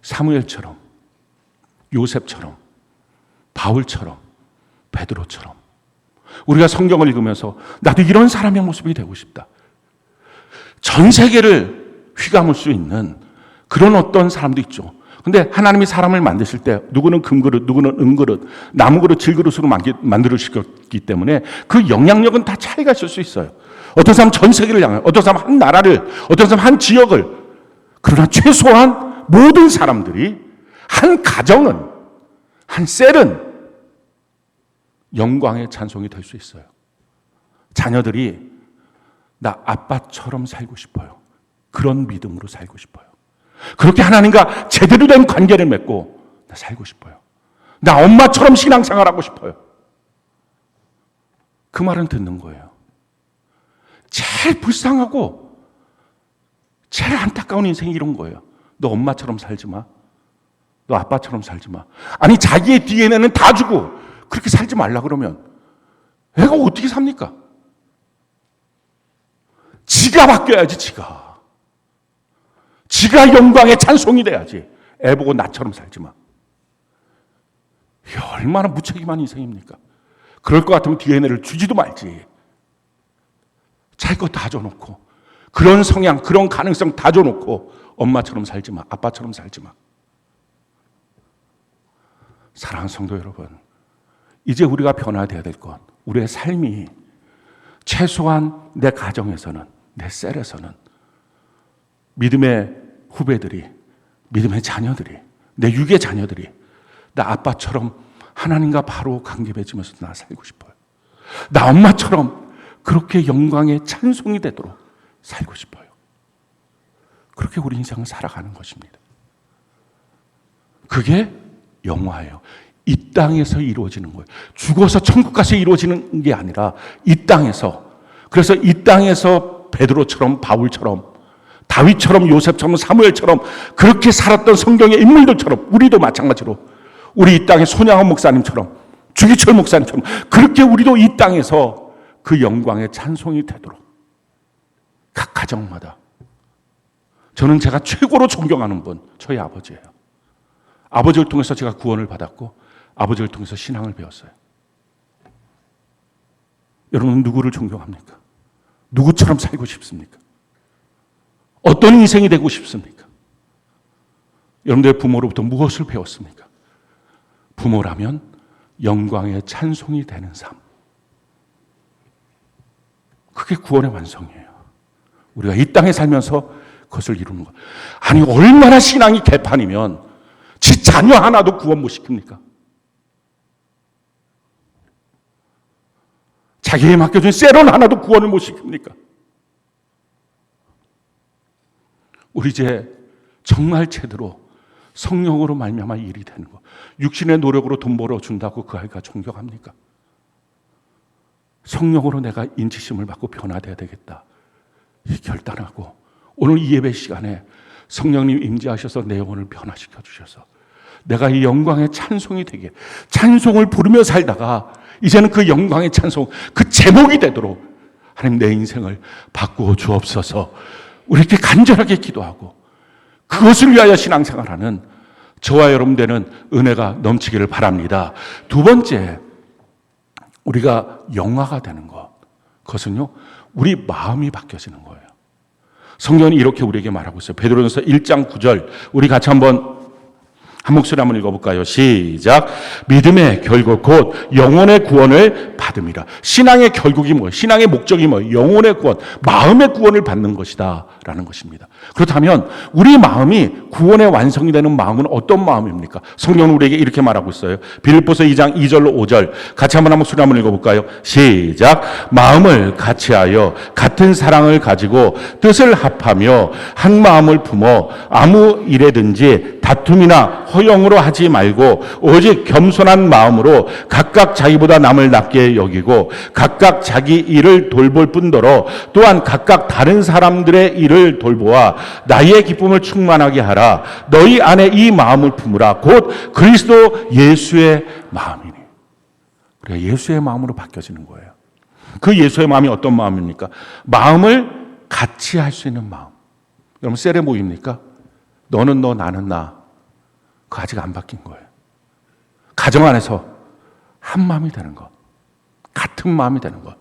사무엘처럼, 요셉처럼, 바울처럼, 베드로처럼 우리가 성경을 읽으면서 나도 이런 사람의 모습이 되고 싶다. 전 세계를 휘감을 수 있는 그런 어떤 사람도 있죠. 근데 하나님이 사람을 만드실 때 누구는 금그릇, 누구는 은그릇, 나무그릇, 질그릇으로 만들어주셨기 때문에 그 영향력은 다 차이가 있을 수 있어요. 어떤 사람은 전 세계를 향해, 어떤 사람은 한 나라를, 어떤 사람은 한 지역을. 그러나 최소한 모든 사람들이, 한 가정은, 한 셀은 영광의 찬송이 될 수 있어요. 자녀들이 나 아빠처럼 살고 싶어요. 그런 믿음으로 살고 싶어요. 그렇게 하나님과 제대로 된 관계를 맺고 나 살고 싶어요. 나 엄마처럼 신앙생활하고 싶어요. 그 말은 듣는 거예요. 제일 불쌍하고 제일 안타까운 인생이 이런 거예요. 너 엄마처럼 살지 마. 너 아빠처럼 살지 마. 아니 자기의 DNA는 다 주고 그렇게 살지 말라 그러면 애가 어떻게 삽니까? 지가 바뀌어야지. 지가 영광의 찬송이 돼야지. 애 보고 나처럼 살지 마. 이게 얼마나 무책임한 인생입니까? 그럴 것 같으면 DNA를 주지도 말지. 자기 거 다 줘놓고 그런 성향, 그런 가능성 다 줘놓고 엄마처럼 살지 마, 아빠처럼 살지 마. 사랑하는 성도 여러분, 이제 우리가 변화되어야 될 것, 우리의 삶이 최소한 내 가정에서는, 내 셀에서는 믿음의 후배들이, 믿음의 자녀들이, 내 육의 자녀들이 나 아빠처럼 하나님과 바로 관계 맺으면서 나 살고 싶어요. 나 엄마처럼 그렇게 영광의 찬송이 되도록 살고 싶어요. 그렇게 우리 인생을 살아가는 것입니다. 그게 영화예요. 이 땅에서 이루어지는 거예요. 죽어서 천국 가서 이루어지는 게 아니라 이 땅에서. 그래서 이 땅에서 베드로처럼 바울처럼 다윗처럼 요셉처럼 사무엘처럼 그렇게 살았던 성경의 인물들처럼 우리도 마찬가지로 우리 이 땅의 손양원 목사님처럼 주기철 목사님처럼 그렇게 우리도 이 땅에서 그 영광의 찬송이 되도록 각 가정마다 저는 제가 최고로 존경하는 분 저희 아버지예요. 아버지를 통해서 제가 구원을 받았고 아버지를 통해서 신앙을 배웠어요. 여러분은 누구를 존경합니까? 누구처럼 살고 싶습니까? 어떤 인생이 되고 싶습니까? 여러분들의 부모로부터 무엇을 배웠습니까? 부모라면 영광의 찬송이 되는 삶. 그게 구원의 완성이에요. 우리가 이 땅에 살면서 그것을 이루는 것. 아니 얼마나 신앙이 개판이면 지 자녀 하나도 구원 못 시킵니까? 자기에 맡겨준 세론 하나도 구원을 못 시킵니까? 우리 이제 정말 제대로 성령으로 말미암아 일이 되는 것. 육신의 노력으로 돈 벌어준다고 그 아이가 존경합니까? 성령으로 내가 인치심을 받고 변화돼야 되겠다. 결단하고 오늘 이 예배 시간에 성령님 임재하셔서 내 영혼을 변화시켜 주셔서 내가 이 영광의 찬송이 되게 찬송을 부르며 살다가 이제는 그 영광의 찬송 그 제목이 되도록 하나님 내 인생을 바꾸어 주옵소서. 우리 이렇게 간절하게 기도하고 그것을 위하여 신앙생활하는 저와 여러분 되는 은혜가 넘치기를 바랍니다. 두 번째, 우리가 영화가 되는 것. 그것은요, 우리 마음이 바뀌어지는 거예요. 성경은 이렇게 우리에게 말하고 있어요. 베드로전서 1장 9절. 우리 같이 한 목소리 한번 읽어볼까요? 시작. 믿음의 결국 곧 영혼의 구원을 받음이라. 신앙의 결국이 뭐예요? 신앙의 목적이 뭐예요? 영혼의 구원, 마음의 구원을 받는 것이다 라는 것입니다. 그렇다면 우리 마음이 구원의 완성이 되는 마음은 어떤 마음입니까? 성경은 우리에게 이렇게 말하고 있어요. 빌립보서 2장 2절로 5절 같이 한 목소리 한번 읽어볼까요? 시작. 마음을 같이하여 같은 사랑을 가지고 뜻을 합하며 한 마음을 품어 아무 일에든지 다툼이나 허영으로 하지 말고 오직 겸손한 마음으로 각각 자기보다 남을 낮게 여기고 각각 자기 일을 돌볼 뿐더러 또한 각각 다른 사람들의 일을 돌보아 나의 기쁨을 충만하게 하라. 너희 안에 이 마음을 품으라. 곧 그리스도 예수의 마음이니. 그래 예수의 마음으로 바뀌어지는 거예요. 그 예수의 마음이 어떤 마음입니까? 마음을 같이 할 수 있는 마음. 여러분 셀에 모입니까? 너는 너 나는 나. 그거 아직 안 바뀐 거예요. 가정 안에서 한 마음이 되는 것. 같은 마음이 되는 것.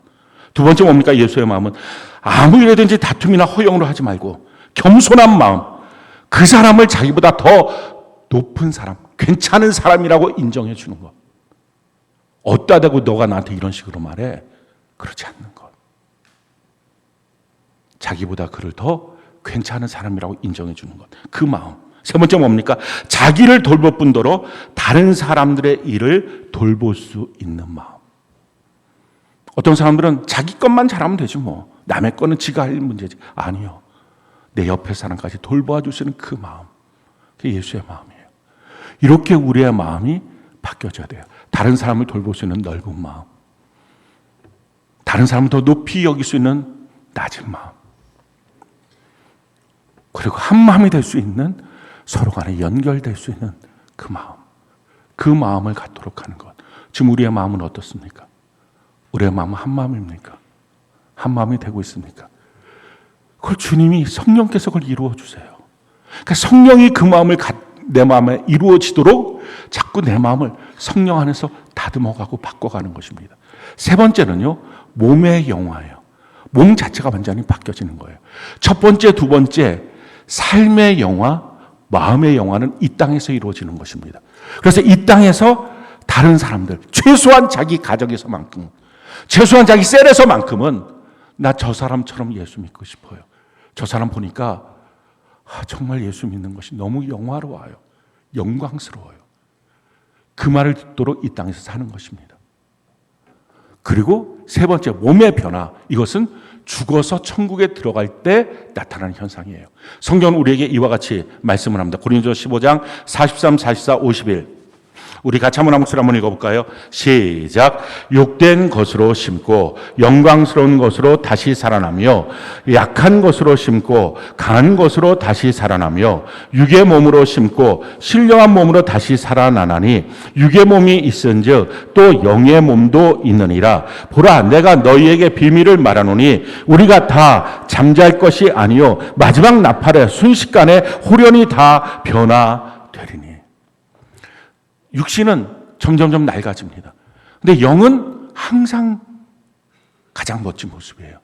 두 번째 뭡니까? 예수의 마음은 아무 일에든지 다툼이나 허영으로 하지 말고 겸손한 마음. 그 사람을 자기보다 더 높은 사람, 괜찮은 사람이라고 인정해 주는 것. 어디다 대고 너가 나한테 이런 식으로 말해? 그렇지 않는 것. 자기보다 그를 더 괜찮은 사람이라고 인정해 주는 것. 그 마음. 세 번째 뭡니까? 자기를 돌볼 뿐더러 다른 사람들의 일을 돌볼 수 있는 마음. 어떤 사람들은 자기 것만 잘하면 되지 뭐. 남의 거는 지가 할 문제지. 아니요. 내 옆에 사람까지 돌보아 주시는 그 마음. 그게 예수의 마음이에요. 이렇게 우리의 마음이 바뀌어져야 돼요. 다른 사람을 돌볼 수 있는 넓은 마음. 다른 사람을 더 높이 여길 수 있는 낮은 마음. 그리고 한 마음이 될 수 있는 서로 간에 연결될 수 있는 그 마음. 그 마음을 갖도록 하는 것. 지금 우리의 마음은 어떻습니까? 우리의 마음은 한 마음입니까? 한 마음이 되고 있습니까? 그걸 주님이 성령께서 그걸 이루어 주세요. 그러니까 성령이 그 마음을 내 마음에 이루어지도록 자꾸 내 마음을 성령 안에서 다듬어가고 바꿔가는 것입니다. 세 번째는요. 몸의 영화예요. 몸 자체가 완전히 바뀌어지는 거예요. 첫 번째, 두 번째 삶의 영화, 마음의 영화는 이 땅에서 이루어지는 것입니다. 그래서 이 땅에서 다른 사람들, 최소한 자기 가정에서만큼, 최소한 자기 셀에서만큼은 나 저 사람처럼 예수 믿고 싶어요. 저 사람 보니까 정말 예수 믿는 것이 너무 영화로워요. 영광스러워요. 그 말을 듣도록 이 땅에서 사는 것입니다. 그리고 세 번째, 몸의 변화. 이것은 죽어서 천국에 들어갈 때 나타나는 현상이에요. 성경은 우리에게 이와 같이 말씀을 합니다. 고린도서 15장 43, 44, 51. 우리 같이 한번 목소리 한번 읽어볼까요? 시작. 욕된 것으로 심고 영광스러운 것으로 다시 살아나며 약한 것으로 심고 강한 것으로 다시 살아나며 육의 몸으로 심고 신령한 몸으로 다시 살아나나니 육의 몸이 있은즉 또 영의 몸도 있느니라. 보라, 내가 너희에게 비밀을 말하노니 우리가 다 잠잘 것이 아니요 마지막 나팔에 순식간에 홀연히 다 변화되리니. 육신은 점점점 낡아집니다. 근데 영은 항상 가장 멋진 모습이에요.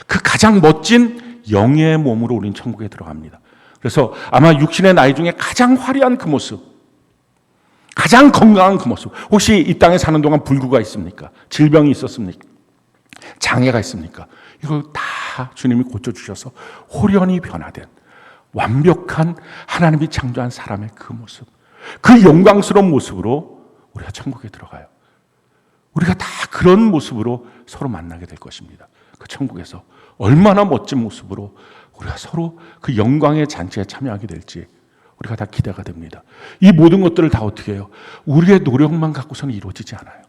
그 가장 멋진 영의 몸으로 우리는 천국에 들어갑니다. 그래서 아마 육신의 나이 중에 가장 화려한 그 모습, 가장 건강한 그 모습. 혹시 이 땅에 사는 동안 불구가 있습니까? 질병이 있었습니까? 장애가 있습니까? 이걸 다 주님이 고쳐주셔서 홀연히 변화된 완벽한 하나님이 창조한 사람의 그 모습, 그 영광스러운 모습으로 우리가 천국에 들어가요. 우리가 다 그런 모습으로 서로 만나게 될 것입니다. 그 천국에서 얼마나 멋진 모습으로 우리가 서로 그 영광의 잔치에 참여하게 될지 우리가 다 기대가 됩니다. 이 모든 것들을 다 어떻게 해요? 우리의 노력만 갖고서는 이루어지지 않아요.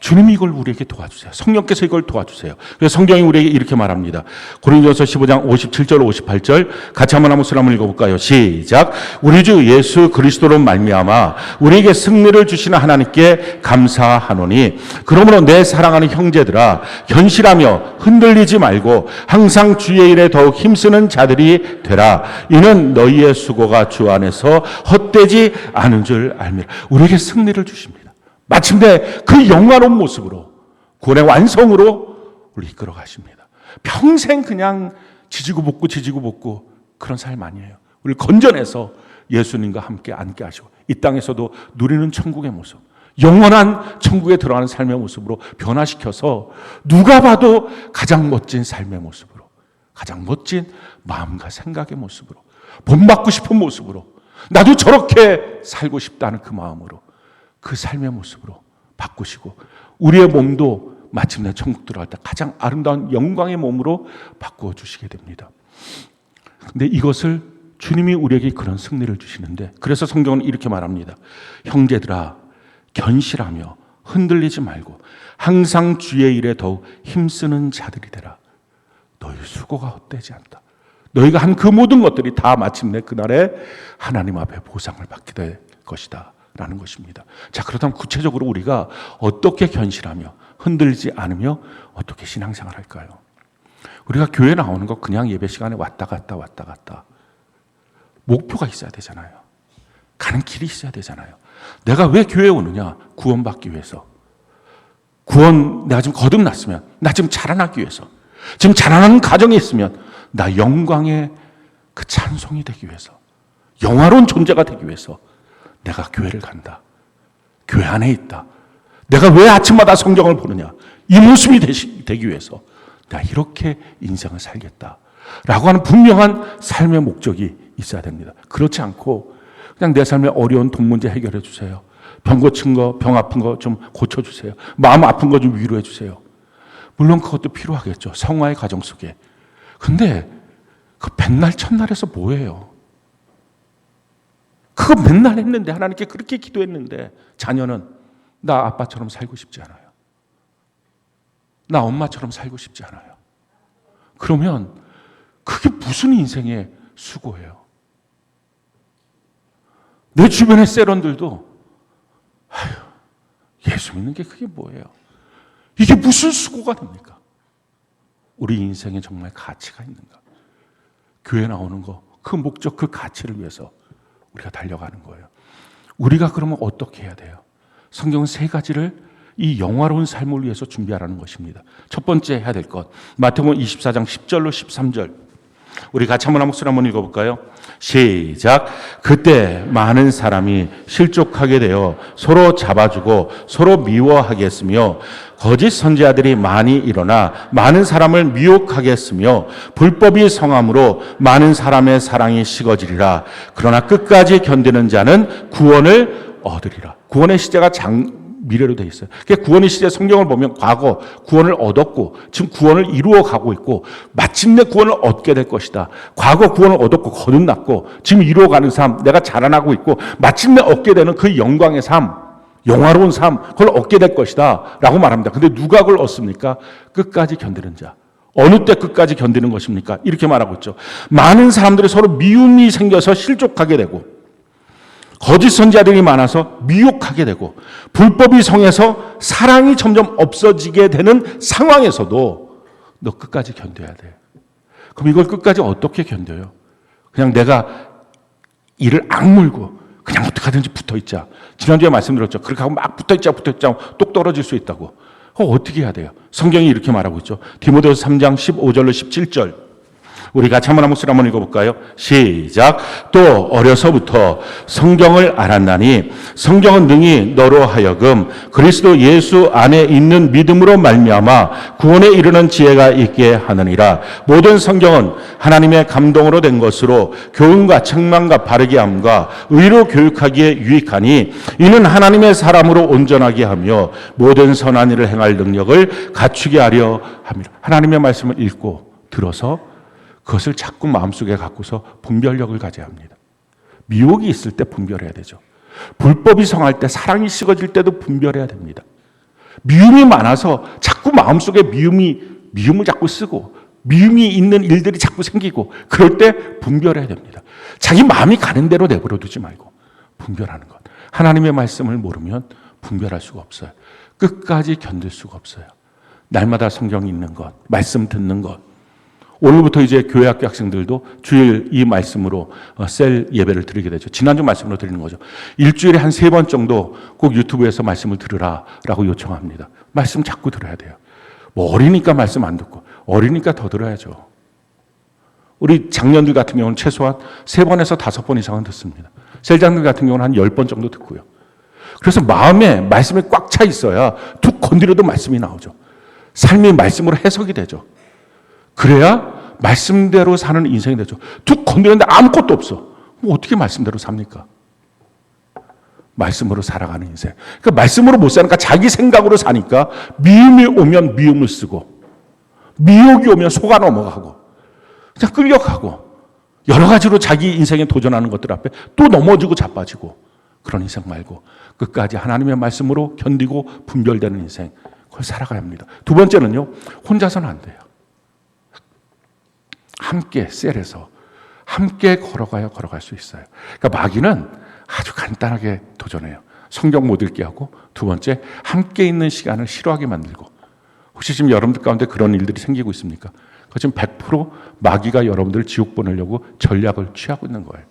주님이 이걸 우리에게 도와주세요. 성령께서 이걸 도와주세요. 그래서 성경이 우리에게 이렇게 말합니다. 고린도전서 15장 57절 58절 같이 한번 읽어볼까요? 시작. 우리 주 예수 그리스도로 말미암아 우리에게 승리를 주시는 하나님께 감사하노니 그러므로 내 사랑하는 형제들아 견실하며 흔들리지 말고 항상 주의 일에 더욱 힘쓰는 자들이 되라. 이는 너희의 수고가 주 안에서 헛되지 않은 줄 알미라. 우리에게 승리를 주십니다. 마침내 그 영화로운 모습으로 구원의 완성으로 우리 이끌어 가십니다. 평생 그냥 지지고 볶고 그런 삶 아니에요. 우리를 건져내서 예수님과 함께 앉게 하시고 이 땅에서도 누리는 천국의 모습, 영원한 천국에 들어가는 삶의 모습으로 변화시켜서 누가 봐도 가장 멋진 삶의 모습으로, 가장 멋진 마음과 생각의 모습으로, 본받고 싶은 모습으로, 나도 저렇게 살고 싶다는 그 마음으로 그 삶의 모습으로 바꾸시고 우리의 몸도 마침내 천국 들어갈 때 가장 아름다운 영광의 몸으로 바꾸어 주시게 됩니다. 근데 이것을 주님이 우리에게 그런 승리를 주시는데 그래서 성경은 이렇게 말합니다. 형제들아 견실하며 흔들리지 말고 항상 주의 일에 더욱 힘쓰는 자들이 되라. 너희 수고가 헛되지 않다. 너희가 한 그 모든 것들이 다 마침내 그날에 하나님 앞에 보상을 받게 될 것이다 라는 것입니다. 자, 그렇다면 구체적으로 우리가 어떻게 견실하며 흔들리지 않으며 어떻게 신앙생활 할까요? 우리가 교회 나오는 거 그냥 예배 시간에 왔다 갔다 목표가 있어야 되잖아요. 가는 길이 있어야 되잖아요. 내가 왜 교회에 오느냐? 구원받기 위해서. 구원 내가 지금 거듭났으면, 나 지금 자라나기 위해서, 지금 자라나는 가정에 있으면 나 영광의 그 찬송이 되기 위해서, 영화로운 존재가 되기 위해서 내가 교회를 간다. 교회 안에 있다. 내가 왜 아침마다 성경을 보느냐? 이 모습이 되기 위해서 내가 이렇게 인생을 살겠다라고 하는 분명한 삶의 목적이 있어야 됩니다. 그렇지 않고 그냥 내 삶의 어려운 돈 문제 해결해 주세요. 병 고친 거, 병 아픈 거 좀 고쳐주세요. 마음 아픈 거 좀 위로해 주세요. 물론 그것도 필요하겠죠. 성화의 과정 속에. 근데 그 백날 첫날에서 뭐예요? 그거 맨날 했는데 하나님께 그렇게 기도했는데 자녀는 나 아빠처럼 살고 싶지 않아요. 나 엄마처럼 살고 싶지 않아요. 그러면 그게 무슨 인생의 수고예요? 내 주변의 세런들도 예수 믿는 게 그게 뭐예요? 이게 무슨 수고가 됩니까? 우리 인생에 정말 가치가 있는가? 교회 나오는 거, 그 목적, 그 가치를 위해서 우리가 달려가는 거예요. 우리가 그러면 어떻게 해야 돼요? 성경은 세 가지를 이 영화로운 삶을 위해서 준비하라는 것입니다. 첫 번째 해야 될 것, 마태복음 24장 10절로 13절. 우리 같이 한번 목소리 한번 읽어볼까요? 시작. 그때 많은 사람이 실족하게 되어 서로 잡아주고 서로 미워하게 했으며 거짓 선지자들이 많이 일어나 많은 사람을 미혹하게 했으며 불법이 성함으로 많은 사람의 사랑이 식어지리라. 그러나 끝까지 견디는 자는 구원을 얻으리라. 구원의 시제가 미래로 돼 있어요. 그러니까 구원의 시대 성경을 보면 과거 구원을 얻었고 지금 구원을 이루어 가고 있고 마침내 구원을 얻게 될 것이다. 과거 구원을 얻었고 거듭났고 지금 이루어가는 삶, 내가 자라나고 있고 마침내 얻게 되는 그 영광의 삶, 영화로운 삶, 그걸 얻게 될 것이다 라고 말합니다. 근데 누가 그걸 얻습니까? 끝까지 견디는 자. 어느 때 끝까지 견디는 것입니까? 이렇게 말하고 있죠. 많은 사람들이 서로 미움이 생겨서 실족하게 되고 거짓 선지자들이 많아서 미혹하게 되고 불법이 성해서 사랑이 점점 없어지게 되는 상황에서도 너 끝까지 견뎌야 돼. 그럼 이걸 끝까지 어떻게 견뎌요? 그냥 내가 이를 악물고 그냥 어떻게든지 붙어있자. 지난주에 말씀드렸죠. 그렇게 하고 막 붙어있자 똑 떨어질 수 있다고. 어떻게 해야 돼요? 성경이 이렇게 말하고 있죠. 디모데후서 3장 15절로 17절. 우리 같이 한번 읽어볼까요? 시작. 또 어려서부터 성경을 알았나니 성경은 능히 너로 하여금 그리스도 예수 안에 있는 믿음으로 말미암아 구원에 이르는 지혜가 있게 하느니라. 모든 성경은 하나님의 감동으로 된 것으로 교훈과 책망과 바르게 함과 의로 교육하기에 유익하니 이는 하나님의 사람으로 온전하게 하며 모든 선한 일을 행할 능력을 갖추게 하려 함이라. 하나님의 말씀을 읽고 들어서 그것을 자꾸 마음속에 갖고서 분별력을 가져야 합니다. 미혹이 있을 때 분별해야 되죠. 불법이 성할 때, 사랑이 식어질 때도 분별해야 됩니다. 미움이 많아서 자꾸 마음속에 미움을 자꾸 쓰고 미움이 있는 일들이 자꾸 생기고 그럴 때 분별해야 됩니다. 자기 마음이 가는 대로 내버려 두지 말고 분별하는 것. 하나님의 말씀을 모르면 분별할 수가 없어요. 끝까지 견딜 수가 없어요. 날마다 성경 읽는 것, 말씀 듣는 것. 오늘부터 이제 교회학교 학생들도 주일 이 말씀으로 셀 예배를 드리게 되죠. 지난주 말씀으로 드리는 거죠. 일주일에 한 3번 정도 꼭 유튜브에서 말씀을 들으라라고 요청합니다. 말씀 자꾸 들어야 돼요. 뭐 어리니까 말씀 안 듣고 어리니까 더 들어야죠. 우리 장년들 같은 경우는 최소한 3번에서 5번 이상은 듣습니다. 셀장들 같은 경우는 한 10번 정도 듣고요. 그래서 마음에 말씀이 꽉 차 있어야 툭 건드려도 말씀이 나오죠. 삶이 말씀으로 해석이 되죠. 그래야 말씀대로 사는 인생이 되죠. 툭 건드렸는데 아무것도 없어. 뭐 어떻게 말씀대로 삽니까? 말씀으로 살아가는 인생. 그러니까 말씀으로 못 사니까 자기 생각으로 사니까 미움이 오면 미움을 쓰고 미혹이 오면 속아 넘어가고 그냥 끌려가고 여러 가지로 자기 인생에 도전하는 것들 앞에 또 넘어지고 자빠지고 그런 인생 말고 끝까지 하나님의 말씀으로 견디고 분별되는 인생 그걸 살아가야 합니다. 두 번째는요. 혼자서는 안 돼요. 함께 셀에서 함께 걸어갈 수 있어요. 그러니까 마귀는 아주 간단하게 도전해요. 성경 못 읽게 하고 두 번째 함께 있는 시간을 싫어하게 만들고 혹시 지금 여러분들 가운데 그런 일들이 생기고 있습니까? 그 지금 100% 마귀가 여러분들을 지옥 보내려고 전략을 취하고 있는 거예요.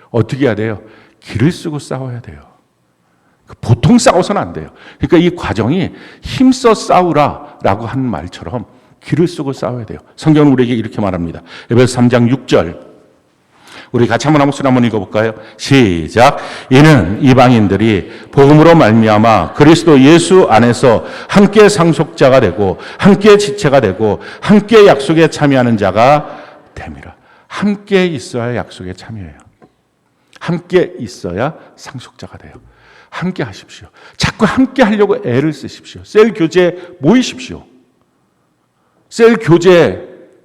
어떻게 해야 돼요? 길을 쓰고 싸워야 돼요. 보통 싸워서는 안 돼요. 그러니까 이 과정이 힘써 싸우라라고 하는 말처럼 길을 쓰고 싸워야 돼요. 성경은 우리에게 이렇게 말합니다. 에베소 3장 6절. 우리 같이 한번 목소리 한번 읽어볼까요? 시작. 이는 이방인들이 복음으로 말미암아 그리스도 예수 안에서 함께 상속자가 되고 함께 지체가 되고 함께 약속에 참여하는 자가 됨이라. 함께 있어야 약속에 참여해요. 함께 있어야 상속자가 돼요. 함께 하십시오. 자꾸 함께 하려고 애를 쓰십시오. 셀 교제에 모이십시오. 셀 교제에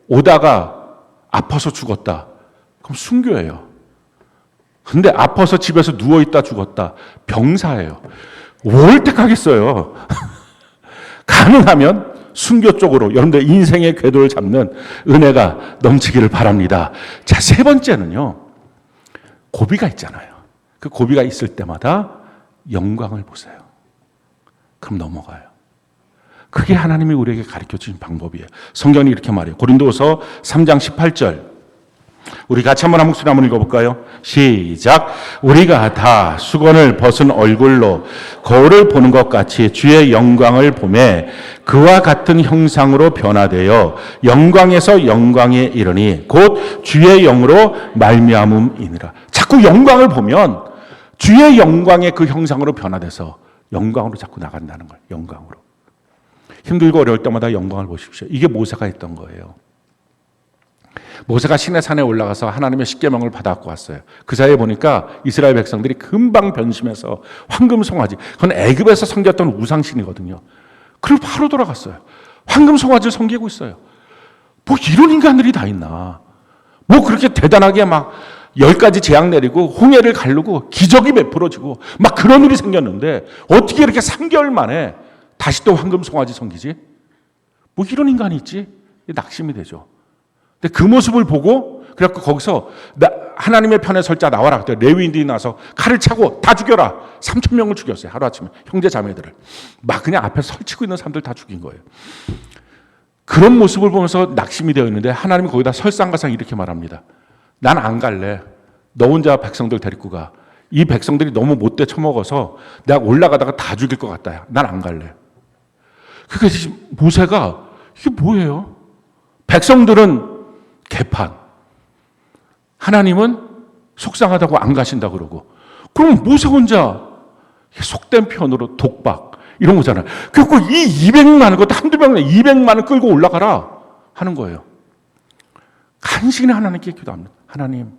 오다가 아파서 죽었다. 그럼 순교예요. 근데 아파서 집에서 누워있다 죽었다. 병사예요. 뭘 택하겠어요? 가능하면 순교 쪽으로 여러분들 인생의 궤도를 잡는 은혜가 넘치기를 바랍니다. 자, 세 번째는요. 고비가 있잖아요. 그 고비가 있을 때마다 영광을 보세요. 그럼 넘어가요. 그게 하나님이 우리에게 가르쳐 주신 방법이에요. 성경이 이렇게 말해요. 고린도서 3장 18절. 우리 같이 한번 한 목소리 한번 읽어볼까요? 시작. 우리가 다 수건을 벗은 얼굴로 거울을 보는 것 같이 주의 영광을 보매 그와 같은 형상으로 변화되어 영광에서 영광에 이르니 곧 주의 영으로 말미암음이니라. 자꾸 영광을 보면 주의 영광의 그 형상으로 변화돼서 영광으로 자꾸 나간다는 거예요. 영광으로. 힘들고 어려울 때마다 영광을 보십시오. 이게 모세가 했던 거예요. 모세가 시내산에 올라가서 하나님의 십계명을 받아갖고 왔어요. 그 사이에 보니까 이스라엘 백성들이 금방 변심해서 황금 송아지, 그건 애굽에서 섬겼던 우상신이거든요. 그리고 바로 돌아갔어요. 황금 송아지를 섬기고 있어요. 뭐 이런 인간들이 다 있나. 뭐 그렇게 대단하게 막 10가지 재앙 내리고 홍해를 가르고 기적이 베풀어지고 막 그런 일이 생겼는데 어떻게 이렇게 3개월 만에 다시 또 황금 송아지 섬기지? 뭐 이런 인간이 있지? 낙심이 되죠. 근데 그 모습을 보고 그래갖고 거기서 하나님의 편에 설자 나와라. 그때 레위인들이 나서 칼을 차고 다 죽여라. 3,000명을 죽였어요. 하루아침에 형제 자매들을 막 그냥 앞에 설치고 있는 사람들 다 죽인 거예요. 그런 모습을 보면서 낙심이 되어 있는데 하나님이 거기다 설상가상 이렇게 말합니다. 난 안 갈래. 너 혼자 백성들 데리고 가. 이 백성들이 너무 못돼 처먹어서 내가 올라가다가 다 죽일 것 같다. 난 안 갈래. 그러니까 모세가 이게 뭐예요? 백성들은 개판. 하나님은 속상하다고 안 가신다 그러고. 그럼 모세 혼자 속된 편으로 독박 이런 거잖아요. 그리고 이 200만을 그것도 한두 명에 200만을 끌고 올라가라 하는 거예요. 간신히 하나님께 기도합니다. 하나님,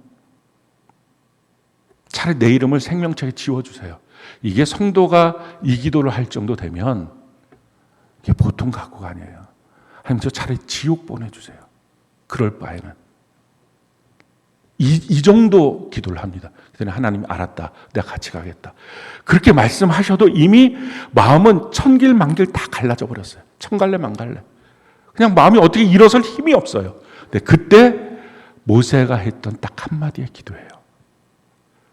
차라리 내 이름을 생명책에 지워주세요. 이게 성도가 이 기도를 할 정도 되면 이게 보통 각오가 아니에요. 하나님, 저 차라리 지옥 보내주세요. 그럴 바에는. 이 정도 기도를 합니다. 그랬더니 하나님이 알았다. 내가 같이 가겠다. 그렇게 말씀하셔도 이미 마음은 천길 만길 다 갈라져 버렸어요. 천갈래 만갈래. 그냥 마음이 어떻게 일어설 힘이 없어요. 근데 그때 모세가 했던 딱 한마디의 기도예요.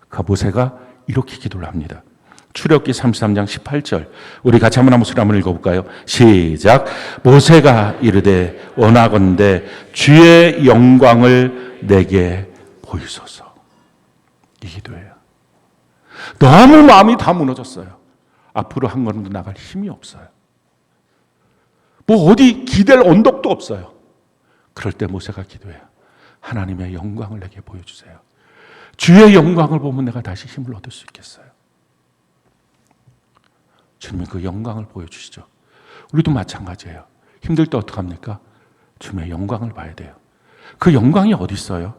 그 모세가 이렇게 기도를 합니다. 출애굽기 33장 18절. 우리 같이 한번 한번 읽어볼까요? 시작. 모세가 이르되 원하건대 주의 영광을 내게 보이소서. 이 기도예요. 너무 마음이 다 무너졌어요. 앞으로 한 걸음도 나갈 힘이 없어요. 뭐 어디 기댈 언덕도 없어요. 그럴 때 모세가 기도해요. 하나님의 영광을 내게 보여주세요. 주의 영광을 보면 내가 다시 힘을 얻을 수 있겠어요. 주님이 그 영광을 보여주시죠. 우리도 마찬가지예요. 힘들 때 어떡합니까? 주님의 영광을 봐야 돼요. 그 영광이 어디 있어요?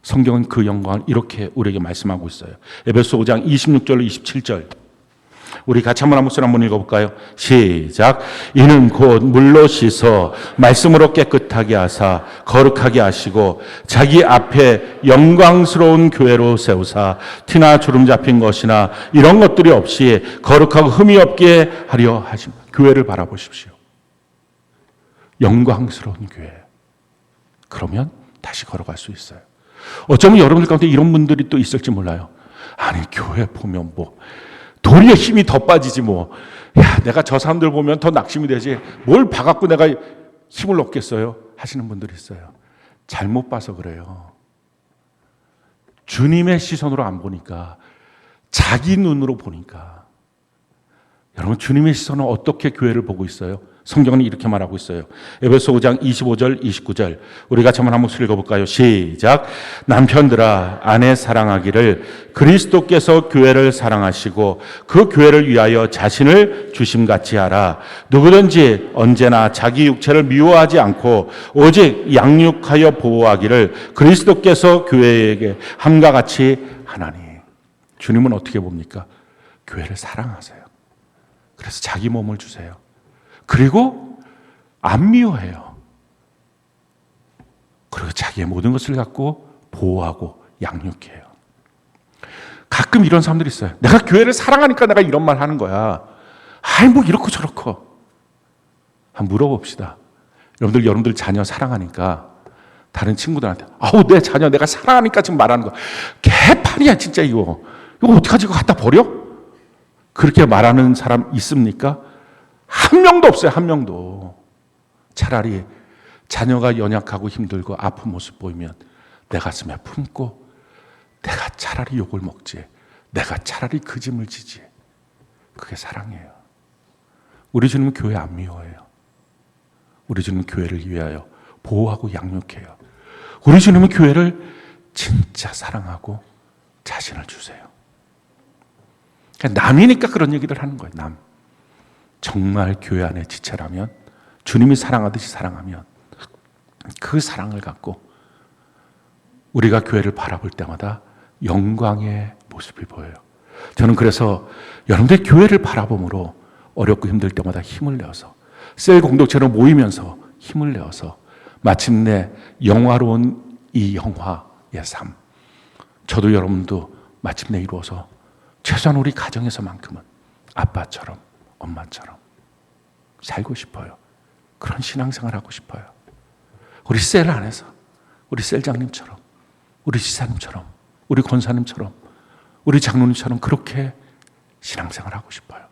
성경은 그 영광을 이렇게 우리에게 말씀하고 있어요. 에베소 5장 26절로 27절. 우리 같이 한번 읽어볼까요? 시작. 이는 곧 물로 씻어 말씀으로 깨끗하게 하사 거룩하게 하시고 자기 앞에 영광스러운 교회로 세우사 티나 주름 잡힌 것이나 이런 것들이 없이 거룩하고 흠이 없게 하려 하십니다. 교회를 바라보십시오. 영광스러운 교회. 그러면 다시 걸어갈 수 있어요. 어쩌면 여러분들 가운데 이런 분들이 또 있을지 몰라요. 아니 교회 보면 뭐 도리어 힘이 더 빠지지 뭐. 야, 내가 저 사람들 보면 더 낙심이 되지. 뭘 봐갖고 내가 힘을 얻겠어요? 하시는 분들이 있어요. 잘못 봐서 그래요. 주님의 시선으로 안 보니까, 자기 눈으로 보니까. 여러분, 주님의 시선은 어떻게 교회를 보고 있어요? 성경은 이렇게 말하고 있어요. 에베소 5장 25절, 29절. 우리 같이 한번 읽어볼까요? 시작. 남편들아, 아내 사랑하기를 그리스도께서 교회를 사랑하시고 그 교회를 위하여 자신을 주심같이 하라. 누구든지 언제나 자기 육체를 미워하지 않고 오직 양육하여 보호하기를 그리스도께서 교회에게 함과 같이 하나니. 주님은 어떻게 봅니까? 교회를 사랑하세요. 그래서 자기 몸을 주세요. 그리고 안 미워해요. 그리고 자기의 모든 것을 갖고 보호하고 양육해요. 가끔 이런 사람들이 있어요. 내가 교회를 사랑하니까 내가 이런 말 하는 거야. 아이 뭐 이렇고 저렇고. 한번 물어봅시다. 여러분들 자녀 사랑하니까 다른 친구들한테 아우 내 자녀 내가 사랑하니까 지금 말하는 거야. 개판이야 진짜 이거. 이거 어떡하지? 이거 갖다 버려? 그렇게 말하는 사람 있습니까? 한 명도 없어요. 한 명도. 차라리 자녀가 연약하고 힘들고 아픈 모습 보이면 내 가슴에 품고 내가 차라리 욕을 먹지. 내가 차라리 그 짐을 지지. 그게 사랑이에요. 우리 주님은 교회 안 미워해요. 우리 주님은 교회를 위하여 보호하고 양육해요. 우리 주님은 교회를 진짜 사랑하고 자신을 주세요. 남이니까 그런 얘기를 하는 거예요. 남. 정말 교회 안에 지체라면 주님이 사랑하듯이 사랑하면 그 사랑을 갖고 우리가 교회를 바라볼 때마다 영광의 모습이 보여요. 저는 그래서 여러분들 교회를 바라봄으로 어렵고 힘들 때마다 힘을 내어서 셀 공동체로 모이면서 힘을 내어서 마침내 영화로운 이 영화의 삶, 저도 여러분도 마침내 이루어서 최소한 우리 가정에서만큼은 아빠처럼 엄마처럼 살고 싶어요. 그런 신앙생활 하고 싶어요. 우리 셀 안에서 우리 셀장님처럼, 우리 지사님처럼, 우리 권사님처럼, 우리 장로님처럼 그렇게 신앙생활 하고 싶어요.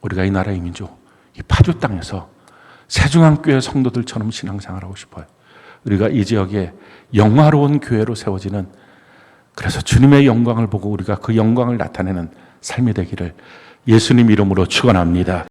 우리가 이 나라의 민족, 이 파주 땅에서 세중앙교회 성도들처럼 신앙생활 하고 싶어요. 우리가 이 지역에 영화로운 교회로 세워지는, 그래서 주님의 영광을 보고 우리가 그 영광을 나타내는 삶이 되기를 예수님 이름으로 축원합니다.